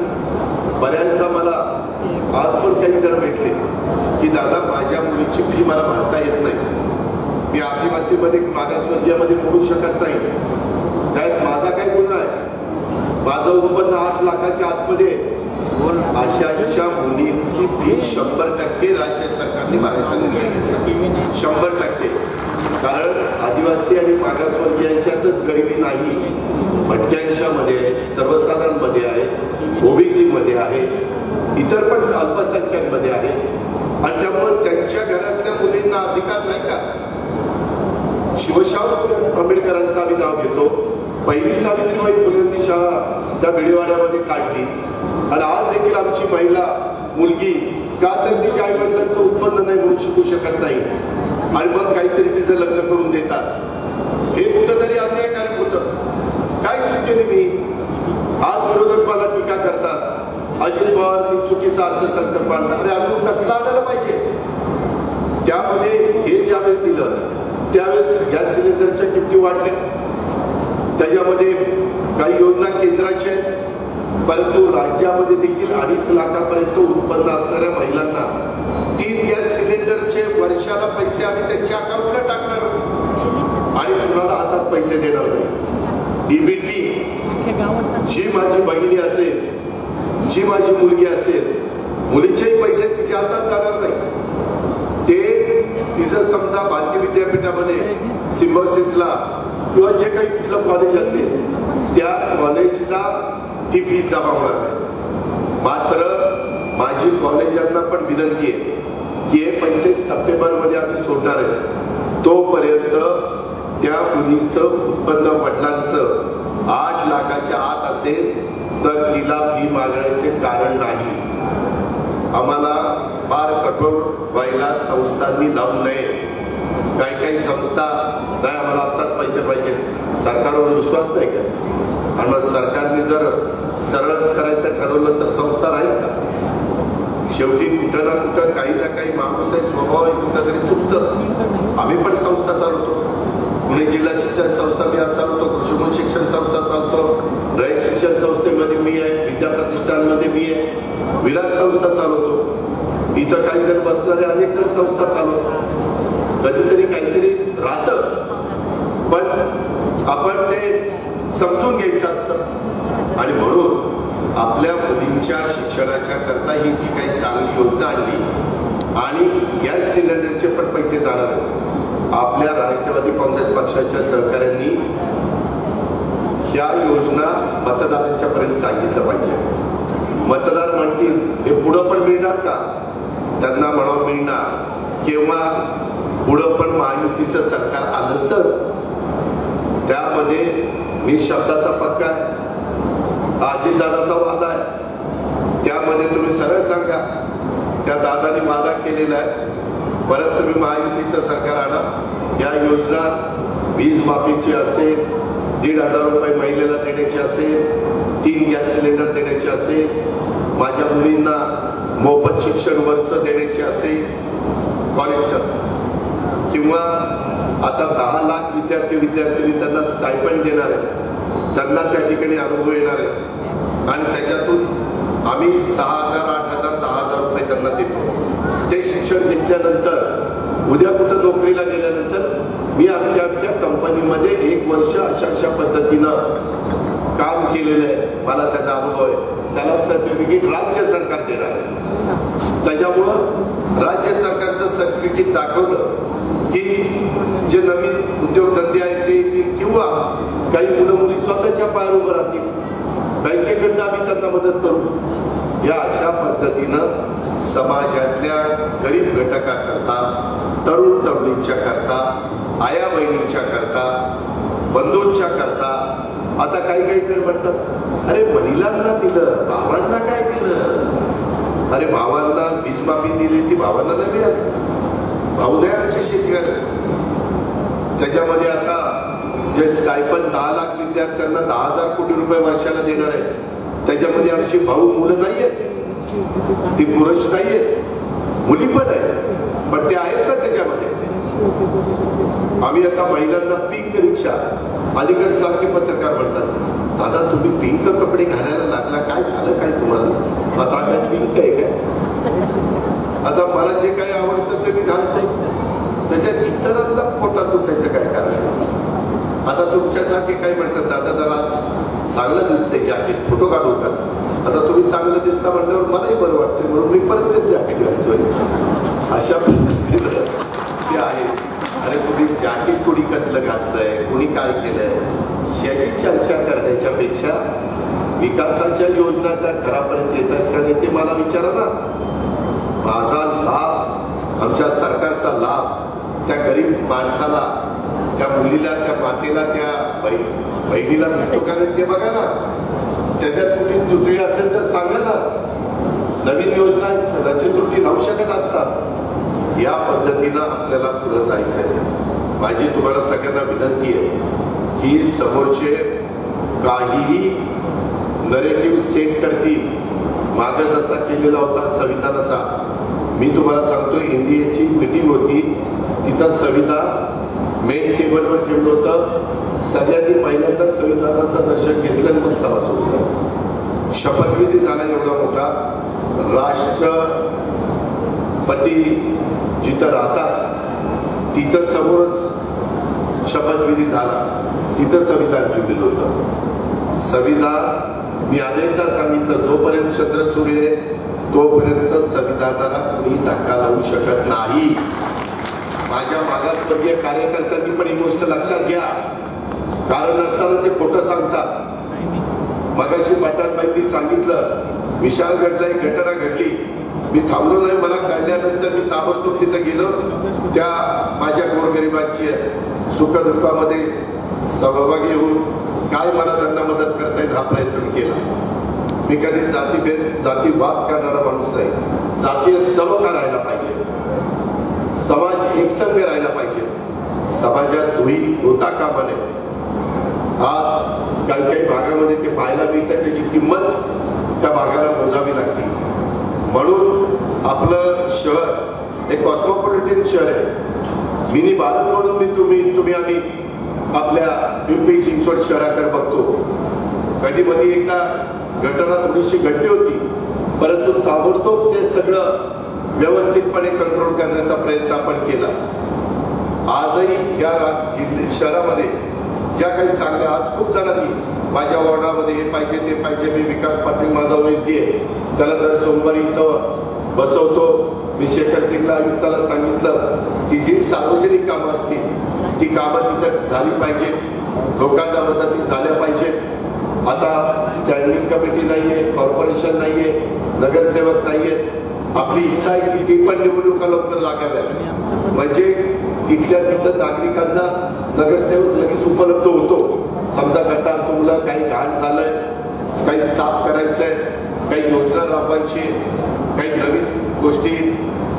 बऱ्याचदा मला आज पण काही जण भेटले की दादा माझ्या मुलीची फी मला भरता येत नाही, मी आदिवासीमध्ये मागासवर्गीयामध्ये मोडू शकत नाही, त्यात माझा काय गुन्हा आहे, माझं उत्पन्न 8 लाखाच्या आतमध्ये. अशांच्या मुलींची फी 100% राज्य सरकारने भरायचा निर्णय घेतला. 100%. कारण आदिवासी आणि मागासवर्गीयांच्यातच गरिबी नाही, भटक्यांच्या मध्ये आहे, सर्वसाधारण मध्ये आहे, ओबीसी मध्ये आहे, इतर पण अल्पसंख्याकमध्ये आहे. आणि त्यामुळे त्यांच्या घरातल्या मुलींना अधिकार नाही का? शिवशाहू आंबेडकरांचं आम्ही नाव घेतो. पहिली सावित्रीबाई फुलेंनी शाळा त्या भिडेवाड्यामध्ये काढली आणि आज देखील आमची महिला मुलगी का तर तिच्या आई वडिलांचं उत्पन्न नाही म्हणून शिकू शकत नाही आणि मग काहीतरी तिचं लग्न करून देतात. हे कुठंतरी अन्यायकारक होतं. काय चुकीने मी आज विरोधक मला टीका करतात, अजित पवार चुकीचा अर्थसंकल्प आणला. अरे अजून कसला आणायला पाहिजे? त्यामध्ये हे ज्यावेळेस दिलं त्यावेळेस गॅस सिलेंडरच्या किमती वाढल्या. त्याच्यामध्ये काही योजना केंद्राच्या आहेत, परंतु राज्यामध्ये देखील 2.5 लाखापर्यंत उत्पन्न असणाऱ्या महिलांना 3 गॅस सिलेंडरचे वर्षाला पैसे आम्ही त्यांच्या अकाउंटला टाकणार आणि कुणाला हातात पैसे देणार नाही. डीबीटी जी माझी बहिणी असेल, जी माझी मुलगी असेल, मुलीचेही पैसे तिच्या हातात जाणार नाही. ते तिचं समजा भारतीय विद्यापीठामध्ये सिम्बॉसिसला किंवा जे काही कुठलं कॉलेज असेल त्या कॉलेजला ती फी जमा होणार आहे. मात्र माझी कॉलेजांना पण विनंती आहे की हे पैसे सप्टेंबरमध्ये आम्ही सोडणार आहे. तोपर्यंत त्या मुलीचं उत्पन्न वडिलांचं 8 लाखाच्या आत असेल तर तिला फी मागण्याचे कारण नाही. आम्हाला फार कठोर व्हायला संस्थांनी लावू नये. काही संस्था नाही आम्हाला आत्ताच पैसे पाहिजे, सरकारवर विश्वास नाही का? आणि मग सरकारने जर सरळच करायचं ठरवलं तर संस्था राहील का? शेवटी कुठं ना कुठं काही ना काही माणूस आहे, स्वभाव आहे, कुठं तरी चुकतं. आम्ही पण संस्था चालवतो. पुणे जिल्हा शिक्षण संस्था मी आज चालवतो, कृषीमूल शिक्षण संस्था चालतो, रयत शिक्षण संस्थेमध्ये मी आहे, विद्या प्रतिष्ठानमध्ये मी आहे, विलास संस्था चालवतो. इथं काही जण बसणारे अनेक जण संस्था चालवतो. कधीतरी काहीतरी राहतं, पण आपण ते समजून घ्यायचं असतं. आणि म्हणून आपल्या मुलींच्या शिक्षणाच्या करता ही जी काही चांगली योजना आणली आणि गॅस सिलेंडरचे पण पैसे जाणार आपल्या राष्ट्रवादी काँग्रेस पक्षाच्या सहकार्यांनी ह्या योजना मतदारांच्या पर्यंत सांगितलं पाहिजे। मतदार म्हणतील हे पुढं पण मिळणार का, त्यांना म्हणावं मिळणार केव्हा, पुढं पण महायुतीचं सरकार आलं तर। त्यामध्ये मी शब्दाचा पक्का आहे, अजितदादाचा वादा आहे, त्यामध्ये तुम्ही सरळ सांगा त्या दादानी वादा केलेला आहे परत तुम्ही महायुतीचं सरकार आणा। या योजना वीज माफीची असेल, 1,500 रुपये महिलेला देण्याची असेल, 3 गॅस सिलेंडर देण्याचे असेल, माझ्या मुलींना मोफत शिक्षण वर्ष देण्याचे असेल कॉलेजचं, किंवा आता 10 लाख विद्यार्थी त्यांना स्टायपेंड देणार आहे, त्यांना त्या ठिकाणी अनुभव येणार आहे आणि त्याच्यातून आम्ही 6,000, 8,000, 10,000 रुपये त्यांना देतो। ते शिक्षण घेतल्यानंतर उद्या कुठं नोकरीला गेल्यानंतर मी आमच्या कंपनीमध्ये 1 वर्ष अशा पद्धतीनं काम केलेलं आहे, मला त्याचा अनुभव आहे, त्याला सर्टिफिकेट राज्य सरकार देणार आहे। त्याच्यामुळं राज्य सरकारचं सर्टिफिकेट दाखवलं की जे नवीन उद्योगधंदे आहेत ते येतील किंवा काही मुलं मुली स्वतःच्या पायावर उभं राहतील, बँकेकडनं आम्ही त्यांना मदत करू। या अशा पद्धतीनं समाजातल्या गरीब घटकाकरता, तरुण तरुणींच्या करता, आया बहिणींच्या करता, बंधूंच्या करता, आता काही जण म्हणतात अरे महिलांना दिलं, भावांना काय दिलं, अरे भावांना वीज माफी दिली ती भावांना नाही मिळाली, भाऊ द्या आमचे शेतकरी। त्याच्यामध्ये आता जे स्टायपन 10 लाख विद्यार्थ्यांना 10,000 कोटी रुपये वर्षाला देणार आहे, त्याच्यामध्ये आमची भाऊ मुलं नाहीयेत, ती पुरुष नाहीयेत, मुली पण आहेत, पण ते आहेत ना त्याच्यामध्ये। आम्ही आता महिलांना पिंक रिक्षा, अलीकडे सारखे पत्रकार म्हणतात दादा तुम्ही पिंक कपडे घालायला लागला, काय झालं काय तुम्हाला, आता काय पिंक आहे काय, आता मला जे काही आवडतं ते मी घालतो, त्याच्यात इतरांना पोटात दुखायचं काय कारण। आता तुमच्यासारखे काय म्हणतात दादा जरा आज चांगलं दिसतंय जॅकेट, फोटो काढू का, आता तुम्ही चांगलं दिसता म्हटल्यावर मलाही बरं वाटतंय म्हणून मी परत तेच जॅकेट घालतोय। अशा पद्धतीनं ते आहे। अरे तुम्ही जॅकेट कोणी कसलं घातलंय, कोणी काय केलंय याची चर्चा करण्याच्या पेक्षा विकासाच्या योजना त्या घरापर्यंत येतात का नाही ते मला विचारा ना। माझा लाभ, आमच्या सरकारचा लाभ त्या गरीब माणसाला, त्या मुलीला, त्या मातेला, त्या बहिणीला मिळतो का नाही ते बघा ना। त्याच्यात कुठे त्रुटी असेल तर सांगा ना, नवीन योजना त्याची त्रुटी लावू शकत असतात। या पद्धतीनं आपल्याला पुढे जायचं आहे। माझी तुम्हाला सगळ्यांना विनंती आहे की समोरचे काहीही नरेटिव्ह सेट करतील, मागे जसा केलेला होता संविधानाचा, मी तुम्हाला सांगतो इंडियाची मीटिंग होती, तिथं संविधान मेन टेबलवर ठेवलं होतं, सगळ्यांनी पहिल्यांदा संविधानाचं दर्शन घेतलं आणि मग सभा सुरू झाली। शपथविधी झाला एवढा मोठा, राष्ट्रपती जिथं राहतात तिथं समोरच शपथविधी झाला, तिथं संविधान ठेवलेलं होतं। संविधान मी अनेकदा सांगितलं, जोपर्यंत चंद्र सूर्य तोपर्यंत संविधानाला कोणी धक्का लावू शकत नाही। माझ्या मागासवर्गीय कार्यकर्त्यांनी पण ही गोष्ट लक्षात घ्या, कारण नसताना ते खोटं सांगतात। मगाशी पाटणबाईंनी सांगितलं विशाळगडला एक घटना घडली, मी थांबलो नाही, मला कळल्यानंतर मी ताबडतोब तिथे गेलो, त्या माझ्या गोरगरिबांची सुखदुःखामध्ये सहभागी होऊन काय मला त्यांना मदत करता येईल हा प्रयत्न केला। मी कधी जातीवाद करणारा माणूस नाही, जातीय समता राहायला पाहिजे, समाज एकसंघ राहायला पाहिजे, समाजात धुई होता कामा नये। आज काही भागामध्ये ते पाहायला मिळतात, त्याची किंमत त्या भागाला मोजावी लागते। म्हणून आपलं शहर एक कॉस्मोपॉलिटन शहर आहे, मिनी भारत म्हणून तुम्ही आम्ही आपल्या पिंपरी चिंचवड शहराकडे बघतो। कधी मध्ये एकदा घटना थोडीशी घडली होती, परंतु ताबडतोब ते सगळं व्यवस्थितपणे कंट्रोल करण्याचा प्रयत्न आपण केला। आजही या शहरामध्ये ज्या काही सांगल्या, आज खूप जणांनी माझ्या वॉर्डामध्ये हे पाहिजे ते पाहिजे, मी विकास पाटील माझा OSD आहे, त्याला दर सोमवारी इथं बसवतो. मी शेखर सिंगला आयुक्ताला सांगितलं की जी सार्वजनिक कामं असतील ती कामं तिथं झाली पाहिजे, लोकांना मदती झाल्या पाहिजेत. आता स्टँडिंग कमिटी नाहीये, कॉर्पोरेशन नाहीये, नगरसेवक नाहीयेत. आपली इच्छा आहे की ती पण निवडणुका लवकर लागाव्या, म्हणजे तिथल्या तिथं नागरिकांना नगरसेवक लगेच उपलब्ध होतो. समजा गटार तुमलं, काही घाण झालंय, काही साफ करायचंय, काही योजना राबवायची, काही नवीन गोष्टी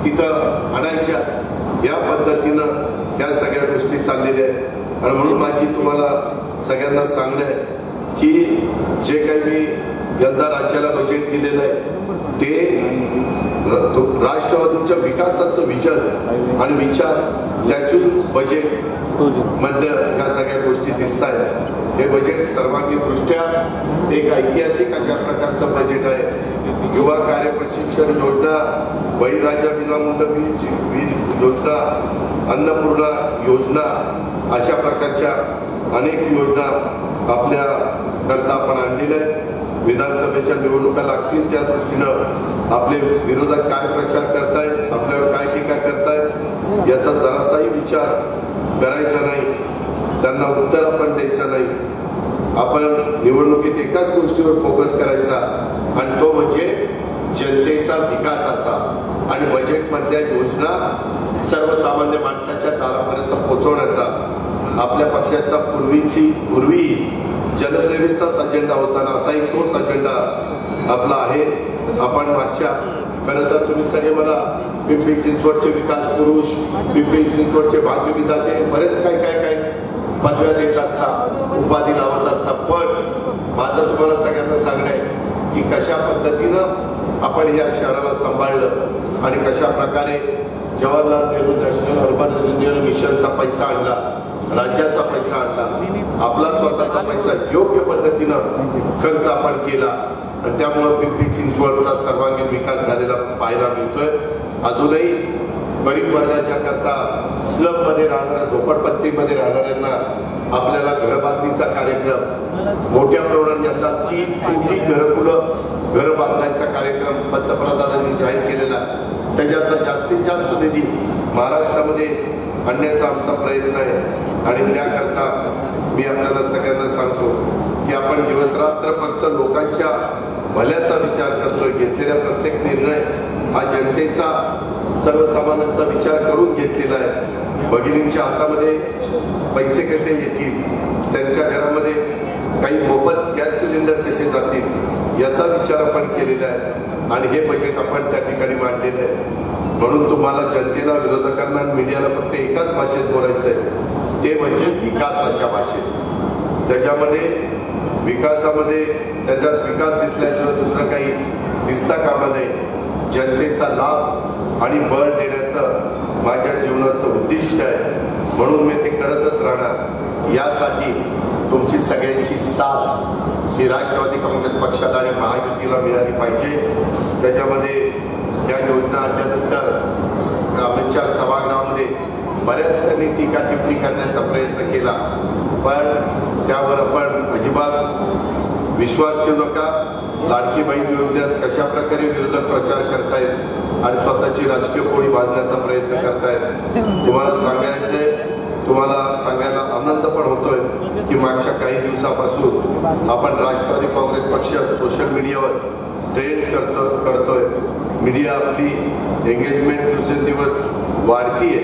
तिथं आणायच्या, या पद्धतीनं या सगळ्या गोष्टी चाललेल्या आहेत. आणि म्हणून माझी तुम्हाला सगळ्यांना सांगणं आहे की जे काही मी यंदा राज्याला बजेट दिलेलं आहे ते राष्ट्रवादीच्या विकासाचं विजन आणि विचार त्याचे बजेट मधल्या या सगळ्या गोष्टी दिसत आहेत. हे बजेट सर्वांगीण दृष्ट्या एक ऐतिहासिक अशा प्रकारचं बजेट आहे. युवा कार्य प्रशिक्षण योजना, बळीराजा विनामूल्य योजना, अन्नपूर्णा योजना, अशा प्रकारच्या अनेक योजना आपल्या करता आपण आणलेल्या आहेत. विधानसभेच्या निवडणुका लागतील त्या दृष्टीनं आपले विरोधक काय प्रचार करतायत, आपल्यावर काय टीका करतायत, याचा जरासाही विचार करायचा नाही, त्यांना उत्तर आपण द्यायचं नाही. आपण निवडणुकीत एकाच गोष्टीवर फोकस करायचा आणि तो म्हणजे जनतेचा विकासाचा. आणि बजेटमधल्या योजना सर्वसामान्य माणसाच्या दारापर्यंत पोहोचवण्याचा आपल्या पक्षाचा पूर्वी जनसेवेचाच अजेंडा होता ना, आताही तोच अजेंडा आपला आहे. आपण मागच्या खरं तर तुम्ही सगळे मला पिंपरी चिंचवडचे विकास पुरुष, पिंपरी चिंचवडचे भाग्य विधाते, बरेच काय पदव्या देत असता, उपाधी लावत असता. पण माझं तुम्हाला सगळ्यांना सांगणं आहे की कशा पद्धतीनं आपण या शहराला सांभाळलं आणि कशा प्रकारे Jawaharlal Nehru national urban renewal मिशनचा पैसा आणला, राज्याचा पैसा आणला, आपला स्वतःचा पैसा योग्य पद्धतीनं खर्च आपण केला आणि त्यामुळे पिंपरी चिंचवडचा सर्वांगीण विकास झालेला पाहायला मिळतोय. अजूनही गरीब वर्गाच्या करता स्लम मध्ये राहणाऱ्या, झोपडपट्टीमध्ये राहणाऱ्यांना आपल्याला घरबांधणीचा कार्यक्रम मोठ्या प्रमाणात यंदा 3 कोटी घर बांधण्याचा कार्यक्रम पंतप्रधानांनी जाहीर केलेला. त्याच्यातला जास्तीत जास्त निधी महाराष्ट्रामध्ये आणण्याचा आमचा प्रयत्न आहे. आणि त्याकरता मी आपल्याला सगळ्यांना सांगतो की आपण दिवसरात्र फक्त लोकांच्या भल्याचा विचार करतोय. घेतलेला प्रत्येक निर्णय हा जनतेचा, सर्वसामान्यांचा विचार करून घेतलेला आहे. भगिनींच्या हातामध्ये पैसे कसे येतील, त्यांच्या घरामध्ये काही मोफत गॅस सिलेंडर कसे जातील, याचा विचार आपण केलेला आहे. आणि हे बजेट आपण त्या ठिकाणी मांडलेलं आहे. म्हणून तुम्हाला जनतेला, विरोधकांना, मीडियाला फक्त एकाच भाषेत बोलायचं आहे, ते म्हणजे विकासाच्या भाषेत. त्याच्यामध्ये विकासामध्ये त्याच्यात विकास दिसल्याशिवाय दुसरं काही दिसता कामा नये. जनतेचा लाभ आणि बळ देण्याचं माझ्या जीवनाचं उद्दिष्ट आहे. म्हणून मी ते करतच राहणार. यासाठी तुमची सगळ्यांची साथ ही राष्ट्रवादी काँग्रेस पक्षाला आणि महायुतीला मिळाली पाहिजे. त्याच्यामध्ये या योजना आल्यानंतर आमच्या सभागृहामध्ये बऱ्याच त्यांनी टीका टिप्पणी करण्याचा प्रयत्न केला, पण त्यावर आपण अजिबात विश्वास ठेवू नका. लाडकी बहीण योजनेत कशा प्रकारे विरोधक प्रचार करतायत आणि स्वतःची राजकीय पोळी भाजण्याचा प्रयत्न करतायत. तुम्हाला सांगायचंय, तुम्हाला सांगायला आनंद पण होतोय की मागच्या काही दिवसापासून आपण राष्ट्रवादी काँग्रेस पक्ष सोशल मीडियावर ट्रेंड करतोय. मीडिया आपली एंगेजमेंट दिवसेंदिवस वाढतीये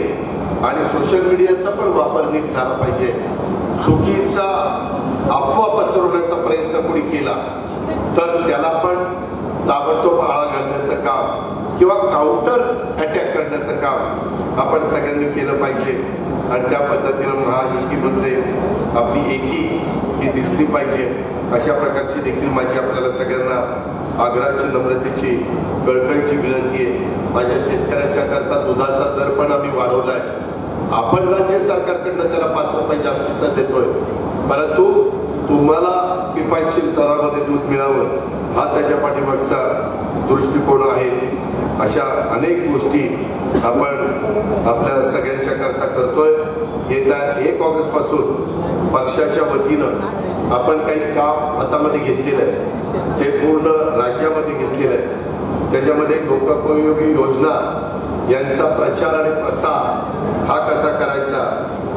आणि सोशल मीडियाचा पण वापर नीट झाला पाहिजे. चुकीचा अफवा पसरवण्याचा प्रयत्न कोणी केला तर त्याला पण ताबडतोब आळा घालण्याचं काम किंवा काउंटर अटॅक करण्याचं काम आपण सगळ्यांनी केलं पाहिजे. आणि त्या पद्धतीनं महायुती म्हणजे आपली एकी ही दिसली पाहिजे. अशा प्रकारची देखील माझी आपल्याला सगळ्यांना आग्रहाची, नम्रतेची, कळकळीची विनंती आहे. माझ्या शेतकऱ्याच्या करता दुधाचा दर पण आम्ही वाढवलाय. आपण राज्य सरकारकडनं त्याला 5 रुपये जास्तीचा देतोय, परंतु तुम्हाला किफायतशीर दरामध्ये दूध मिळावं हा त्याच्या पाठीमागचा दृष्टिकोन आहे. अशा अनेक गोष्टी आपण आपल्या सगळ्यांच्या करता करतोय. येत्या 1 ऑगस्ट पासून पक्षाच्या वतीनं आपण काही काम हातामध्ये घेतलेलं आहे, ते पूर्ण राज्यामध्ये घेतलेलं आहे. त्याच्यामध्ये लोकोपयोगी योजना यांचा प्रचार आणि प्रसार हा कसा करायचा,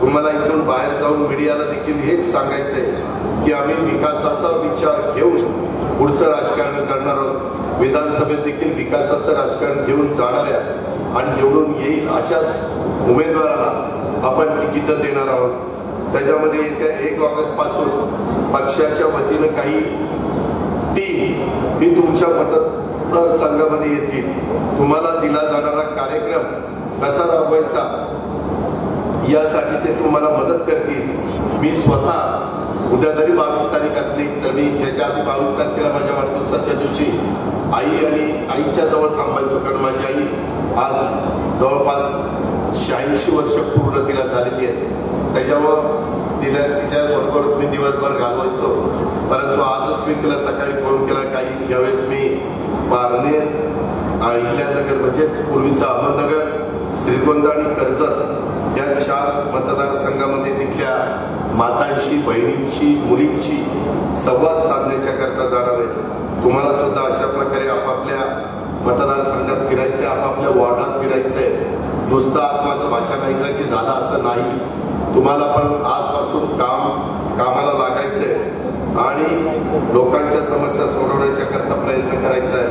तुम्हाला इथून बाहेर जाऊन मीडियाला देखील हेच सांगायचंय की आम्ही विकासाचा विचार घेऊन पुढचं राजकारण करणार आहोत. विधानसभेत देखील विकासाचं राजकारण घेऊन जाणाऱ्या आणि निवडून येईल अशाच उमेदवाराला आपण तिकीटं देणार आहोत. त्याच्यामध्ये येत्या 1 ऑगस्ट पासून पक्षाच्या वतीनं काही टीम ही तुमच्या मतदारसंघामध्ये येतील. तुम्हाला दिला जाणारा कार्यक्रम कसा राबवायचा यासाठी ते तुम्हाला मदत करतील. मी स्वतः उद्या जरी 22 तारीख असली तर मी त्याच्या आधी 22 तारखेला माझ्या वाढदिवसाच्या दिवशी आई आणि आईच्या जवळ थांबायचो, कारण माझी आई आज जवळपास 86 वर्ष पूर्ण तिला झालेली आहेत. त्याच्यामुळं तिच्याबरोबर मी दिवसभर घालवायचो. परंतु आजच मी तिला सकाळी फोन केला. काही यावेळेस मी पारनेर, अहिल्यानगर म्हणजे पूर्वीचं अहमदनगर, श्रीगोंदा आणि कर्जत या 4 मतदारसंघामध्ये तिथल्या मातांशी, बहिणींची, मुलींची संवाद साधण्याच्या करता जाणार आहे. तुम्हाला सुद्धा अशा प्रकारे आपापल्या मतदारसंघात फिरायचंय, आपापल्या वॉर्डात फिरायचंय. नुसतं आज माझं भाषण ऐकलं की झालं असं नाही. तुम्हाला पण आजपासून कामाला लागायचंय आणि लोकांच्या समस्या सोडवण्याच्या करता प्रयत्न करायचा आहे.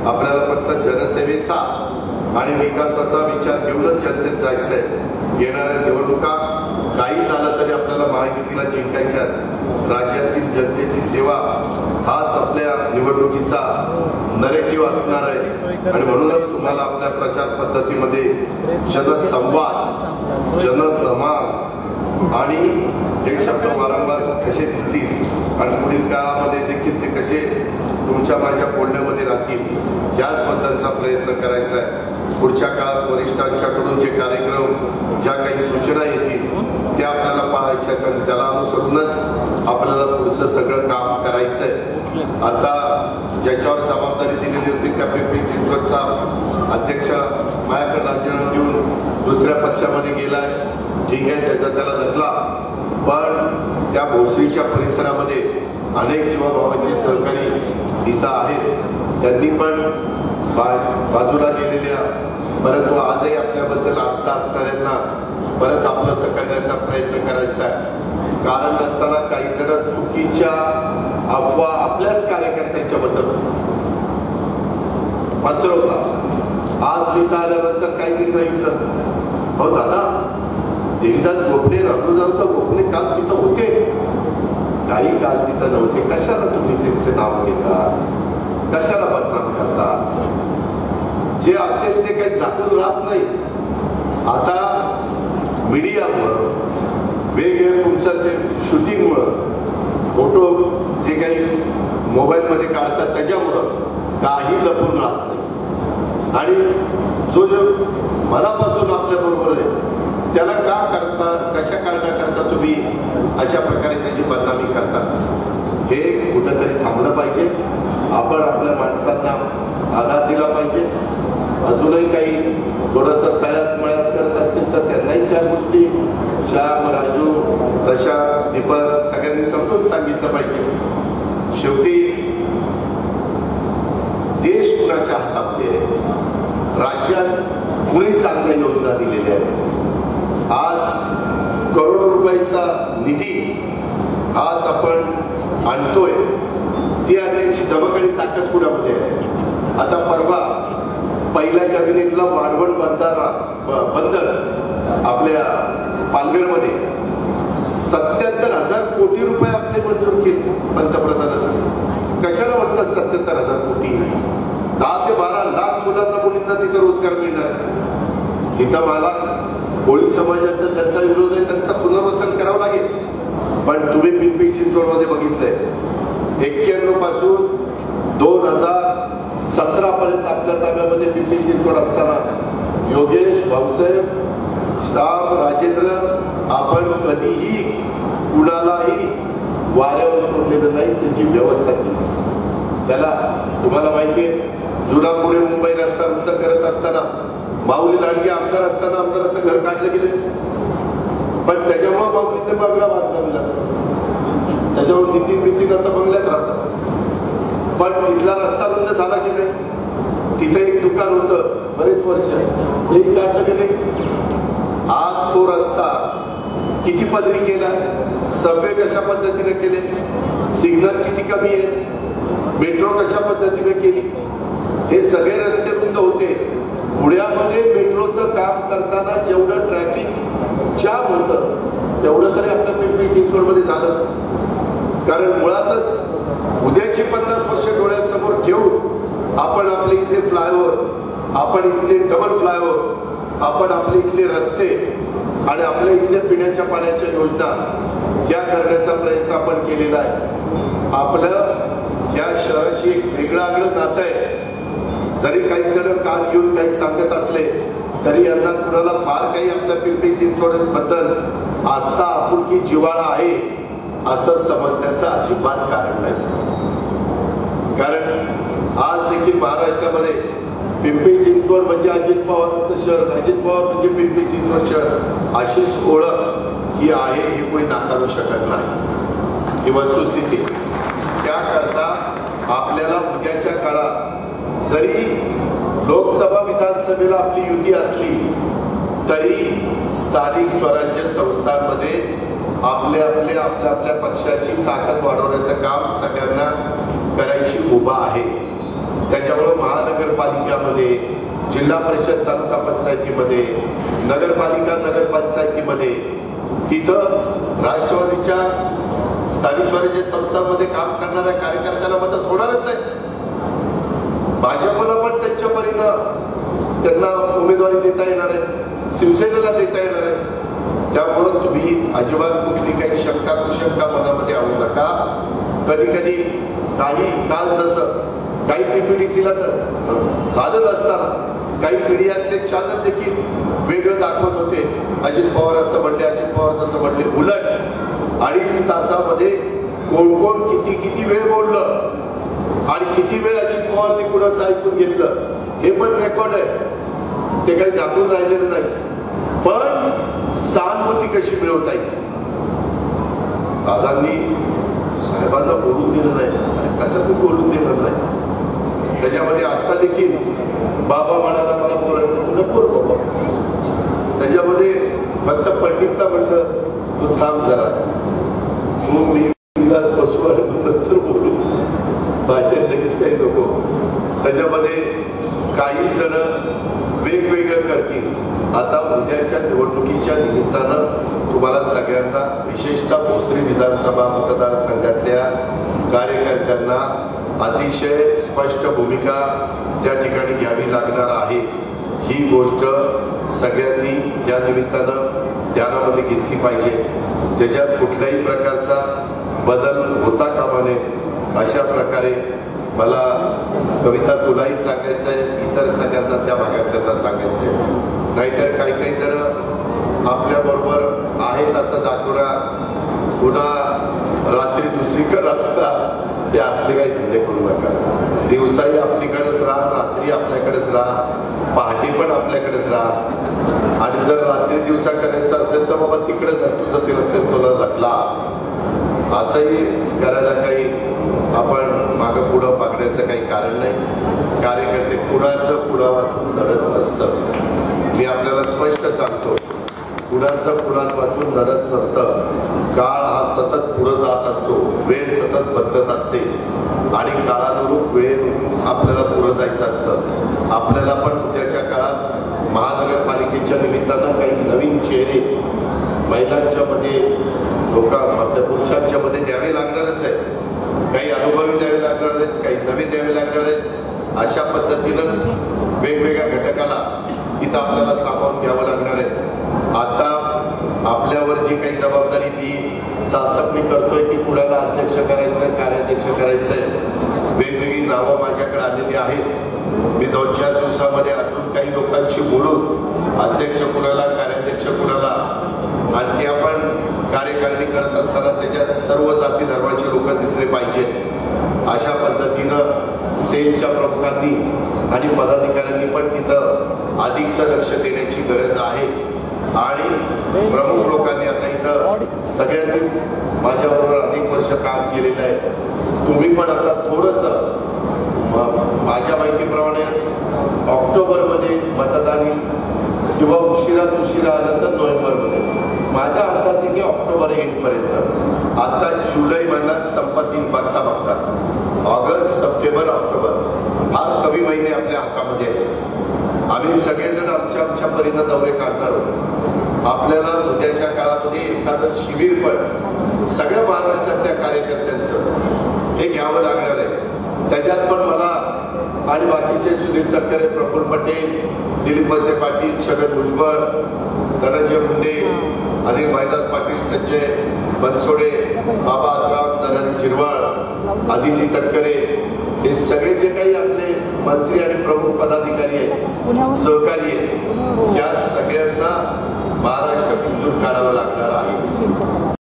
आपल्याला फक्त जनसेवेचा आणि विकासाचा विचार घेऊनच जनतेत जायचंय. येणाऱ्या निवडणुका काही झालं तरी आपल्याला महायुतीला जिंकायच्या. राज्यातील जनतेची सेवा हाच आपल्या निवडणुकीचा नरेटिव्ह असणार आहे आणि म्हणूनच तुम्हाला आपल्या प्रचार पद्धतीमध्ये जनसंवाद, जनसंवाद आणि हे शब्द वारंवार कसे दिसतील आणि पुढील काळामध्ये देखील ते कसे तुमच्या माझ्या बोलण्यामध्ये राहतील याच बद्दलचा प्रयत्न करायचा आहे. पुढच्या काळात वरिष्ठांच्याकडून जे कार्यक्रम, ज्या काही सूचना येतील त्या आपल्याला पाळायच्या आणि त्याला अनुसरूनच आपल्याला पुढचं सगळं काम करायचं आहे. आता ज्याच्यावर जबाबदारी दिलेली होती त्या पिंपरी चिंचवडचा अध्यक्ष माझ्याकडे राजीनामा देऊन दुसऱ्या पक्षामध्ये गेलाय. ठीक आहे, त्याचा त्याला धरला. पण त्या भोसरीच्या परिसरामध्ये अनेक जीवाभावाचे सहकारी इथं आहेत. त्यांनी पण बाजूला गेलेल्या, परंतु आजही आपल्याबद्दल आस्था असणाऱ्यांना परत आपलं करण्याचा प्रयत्न करायचा आहे. कारण नसताना काही जण चुकीच्या अफवा आपल्याच कार्यकर्त्यांच्याबद्दल पसरवतात. आज मी आल्यानंतर काही मी सांगितलं, हो दादा, देवीदास गोपने, नंदुदास गोपने काल तिथं होते, काही काल तिथं नव्हते. कशाला तुम्ही त्यांचे नाव घेता, कशाला बदनाम करता? जे असेल ते काही झाकून राहत नाही. आता मीडियामुळं, वेगवेगळ्या तुमचं ते शूटिंगमुळं, फोटो जे काही मोबाईलमध्ये काढतात त्याच्यामुळं काही लपून राहत नाही. आणि जो मनापासून आपल्या बरोबर आहे त्याला का करता, कशा करण्याकरता तुम्ही अशा प्रकारे त्याची बदनामी करता? हे कुठंतरी थांबलं पाहिजे. आपण आपल्या माणसांना आधार दिला पाहिजे. अजूनही काही थोडंसं तळ्यात मळ्यात करत असतील तर त्यांनाही 4 गोष्टी श्याम, राजू, प्रशांत, दीपक सगळ्यांनी समजून सांगितलं पाहिजे. शेवटी देश कुणाच्या हातामध्ये आहे? राज्यात कुणी चांगलं योगदान दिलेले आहे? आज करोडो रुपयाचा निधी आज आपण आणतोय, ती आणण्याची दमक आणि ताकद कुणामध्ये आहे? आता परवा पहिल्या कॅबिनेटला वाढवण बंदर आपल्या पालघरमध्ये 77,000 कोटी रुपये आपले मंजूर केले पंतप्रधानांनी. कशाला म्हणतात 77,000 कोटी? 10 ते 12 लाख मुलांना मुलींना तिथं रोजगार मिळणार. तिथं मला कोळी समाजाचा ज्यांचा विरोध आहे त्यांचा पुनर्वसन करावं लागेल. पण तुम्ही पिंपरी चिंचवडमध्ये बघितलंय 91 पासून 2017 पर्यंत आपल्या ताब्यामध्ये पिंपरी चिंचवड असताना योगेश, भाऊसाहेब, श्याम, राजेंद्र, आपण कधीही कुणालाही वाऱ्यावर सोडलेलं नाही. त्याची व्यवस्था केली. त्याला तुम्हाला माहितीये, जुना पुणे मुंबई रस्ता रुंद करत असताना माऊली लांडगे आमदार असताना आमदाराचं घर काढलं गेलं. पण त्याच्यामुळे माऊलीने बंगला बांधला, त्याच्यामुळे नितीन आता बंगल्यात राहतात. पण तिथला रस्ता रुंद झाला की नाही? तिथे एक दुकान होतं बरेच वर्ष, एक काढलं की नाही? आज तो रस्ता किती पदरी केला, सबवे कशा पद्धतीने केले, सिग्नल किती कमी आहे, मेट्रो कशा पद्धतीने केली, हे सगळे रस्ते रुंद होते. पुण्यामध्ये मेट्रोचं काम करताना जेवढं ट्रॅफिक जाम होतं तेवढं तरी आपल्या पिंपरी चिंचवडमध्ये झालं. कारण मुळातच उद्याची 50 वर्ष डोळ्यासमोर घेऊन आपण आपले इथले फ्लायओव्हर, आपण इथले डबल फ्लायओव्हर, आपण आपले इथले रस्ते आणि आपल्या इथल्या पिण्याच्या पाण्याच्या योजना या करण्याचा प्रयत्न आपण केलेला आहे. आपलं या शहराशी एक वेगळं आगळं नातं आहे. जरी काही जण कान घेऊन काही सांगत असले तरी यांना कुणाला फार काही आपल्या पिंपरी चिंचवड बद्दल आस्था, आपुलकी, जिव्हाळा आहे असं समजण्याचं अजिबात कारण नाही. कारण आज देखील महाराष्ट्रामध्ये पिंपरी चिंचवड म्हणजे अजित पवारांचं शहर, अजित पवार म्हणजे पिंपरी चिंचवड शहर अशीच ओळख ही आहे, हे कोणी नाकारू शकत नाही. ही वस्तुस्थिती. त्याकरता आपल्याला उद्याच्या काळात जरी लोकसभा विधानसभेला आपली युती असली तरी स्थानिक स्वराज्य संस्थांमध्ये आपल्या पक्षाची ताकद वाढवण्याचं काम सगळ्यांना करायची उभा आहे. त्याच्यामुळे महानगरपालिकामध्ये, जिल्हा परिषद तालुका पंचायतीमध्ये, नगरपालिका नगरपंचायतीमध्ये तिथं राष्ट्रवादीच्या स्थानिक स्वराज्य संस्थांमध्ये काम करणाऱ्या कार्यकर्त्यांना मदत होणारच आहे. भाजपला पण त्यांच्या परीनं त्यांना उमेदवारी देता येणार आहे, शिवसेनेला देता येणार आहे. त्यामुळं तुम्ही अजिबात कुठली काही शंका कुशंका मनामध्ये आणू नका. कधी कधी काही काल जसं काही पीपीडीसीला तर झालं नसताना काही मीडियातले चॅनल देखील वेगळं दाखवत होते. अजित पवार असं म्हणले, अजित पवार तसं म्हणले. उलट 2.5 तासामध्ये कोण कोण किती वेळ बोललं आणि किती वेळ अजित पवारने कुणाचं ऐकून घेतलं हे पण रेकॉर्ड आहे. ते काही झाकून राहिलेलं नाही. पण सहानुभूती कशी मिळवता येईल? दादांनी साहेबांना बोलून दिलं नाही, कसं पण बोलून देणार नाही. त्याच्यामध्ये आता देखील बाबा म्हणाला मला बोलायचं, नको बाबा. त्याच्यामध्ये फक्त पंडितला म्हणलं तू थांब जरा, तू मी बसू आणि नंतर बोलू, भाषण लगेच काही नको. त्याच्यामध्ये काही जण वेगवेगळं करतील. आता उद्याच्या निवडणुकीच्या निमित्तानं तुम्हाला सगळ्यांना, विशेषतः भोसरी विधानसभा मतदारसंघातल्या कार्यकर्त्यांना अतिशय स्पष्ट भूमिका त्या ठिकाणी घ्यावी लागणार आहे. ही गोष्ट सगळ्यांनी या निमित्तानं ध्यानामध्ये घेतली पाहिजे. त्याच्यात कुठल्याही प्रकारचा बदल होता कामा नये. अशा प्रकारे मला कविता तुलाही सांगायचं आहे, इतर सगळ्यांना त्या भागातल्यांना सांगायचं आहे. नाहीतर काही जण आपल्या बरोबर आहेत असं दाखवणा, पुन्हा रात्री दुसरीकडे असता, ते असले काही धंदे करू नका. दिवसाही आपल्याकडेच राहा, रात्री आपल्याकडेच राहा, पहाटे पण आपल्याकडेच राहा. आणि जर रात्री दिवसा करायचं असेल तर बाबा तिकडे जा, तुझं तुला लटला. असंही करायला काही आपण मागं पुढं मागण्याचं काही कारण नाही. कार्यकर्ते कुणाचं पुढा वाचून लढत नसतं. मी आपल्याला स्पष्ट सांगतो, कुणाचं पुढात वाचून लढत नसतं. काळ हा सतत पुढे जात असतो, वेळ सतत बदलत असते आणि काळानुरूप वेळेनुरूप आपल्याला पुढे जायचं असतं. आपल्याला पण उद्याच्या काळात महानगरपालिकेच्या निमित्तानं काही नवीन चेहरे महिलांच्या मध्ये, आपल्या पुरुषांच्या मध्ये द्यावे लागणारच आहे. काही अनुभवी द्यावे लागणार आहेत, काही नवे द्यावे लागणार आहेत. अशा पद्धतीनंच वेगवेगळ्या घटकाला तिथं आपल्याला सामावून घ्यावं लागणार आहे. आता आपल्यावर जी काही जबाबदारी मी चाचपणी करतोय की कुणाला अध्यक्ष करायचंय, कार्याध्यक्ष करायचंय, वेगवेगळी नावं माझ्याकडे आलेली आहेत. मी 2-4 दिवसामध्ये अजून काही लोकांशी बोलून अध्यक्ष कुणाला, कार्याध्यक्ष कुणाला, आणि ते आपण कार्यकारिणी करत असताना त्याच्यात सर्व जाती धर्माचे लोक दिसले पाहिजेत. अशा पद्धतीनं सेलच्या प्रमुखांनी आणि पदाधिकाऱ्यांनी पण तिथं अधिकचं लक्ष देण्याची गरज आहे. आणि प्रमुख लोकांनी आता इथं सगळ्यांनी माझ्याबरोबर अनेक वर्ष काम केलेलं आहे. तुम्ही पण आता थोडंसं माझ्या माहितीप्रमाणे ऑक्टोबरमध्ये मतदान किंवा उशिरा आलं तर नोव्हेंबरमध्ये. माझ्या अंदाज आहे की ऑक्टोबर एंडपर्यंत. आता जुलै महिना संपत येईल बघता बघता. ऑगस्ट, सप्टेंबर, ऑक्टोबर फार कमी महिने आपल्या हातामध्ये आहेत. आम्ही सगळेजण आमच्या परीनं दौरे काढणार आहोत. आपल्याला उद्याच्या काळामध्ये एखादं शिबिर पण सगळ्या महाराष्ट्रातल्या कार्यकर्त्यांचं हे घ्यावं लागणार आहे. त्याच्यात पण मला आणि बाकीचे सुनील तटकरे, प्रफुल्ल पटेल, दिलीप वळसे पाटील, छगन भुजबळ, धनंजय मुंडे, अनिल भाईदास पाटील, संजय बनसोडे, बाबा आत्राम, धनंजय झिरवाळ, आदिती तटकरे हे सगळे जे काही आपले मंत्री आणि प्रमुख पदाधिकारी आहेत, सहकारी आहेत, या सगळ्यांना महाराष्ट्र पिंजून काढावं लागणार आहे.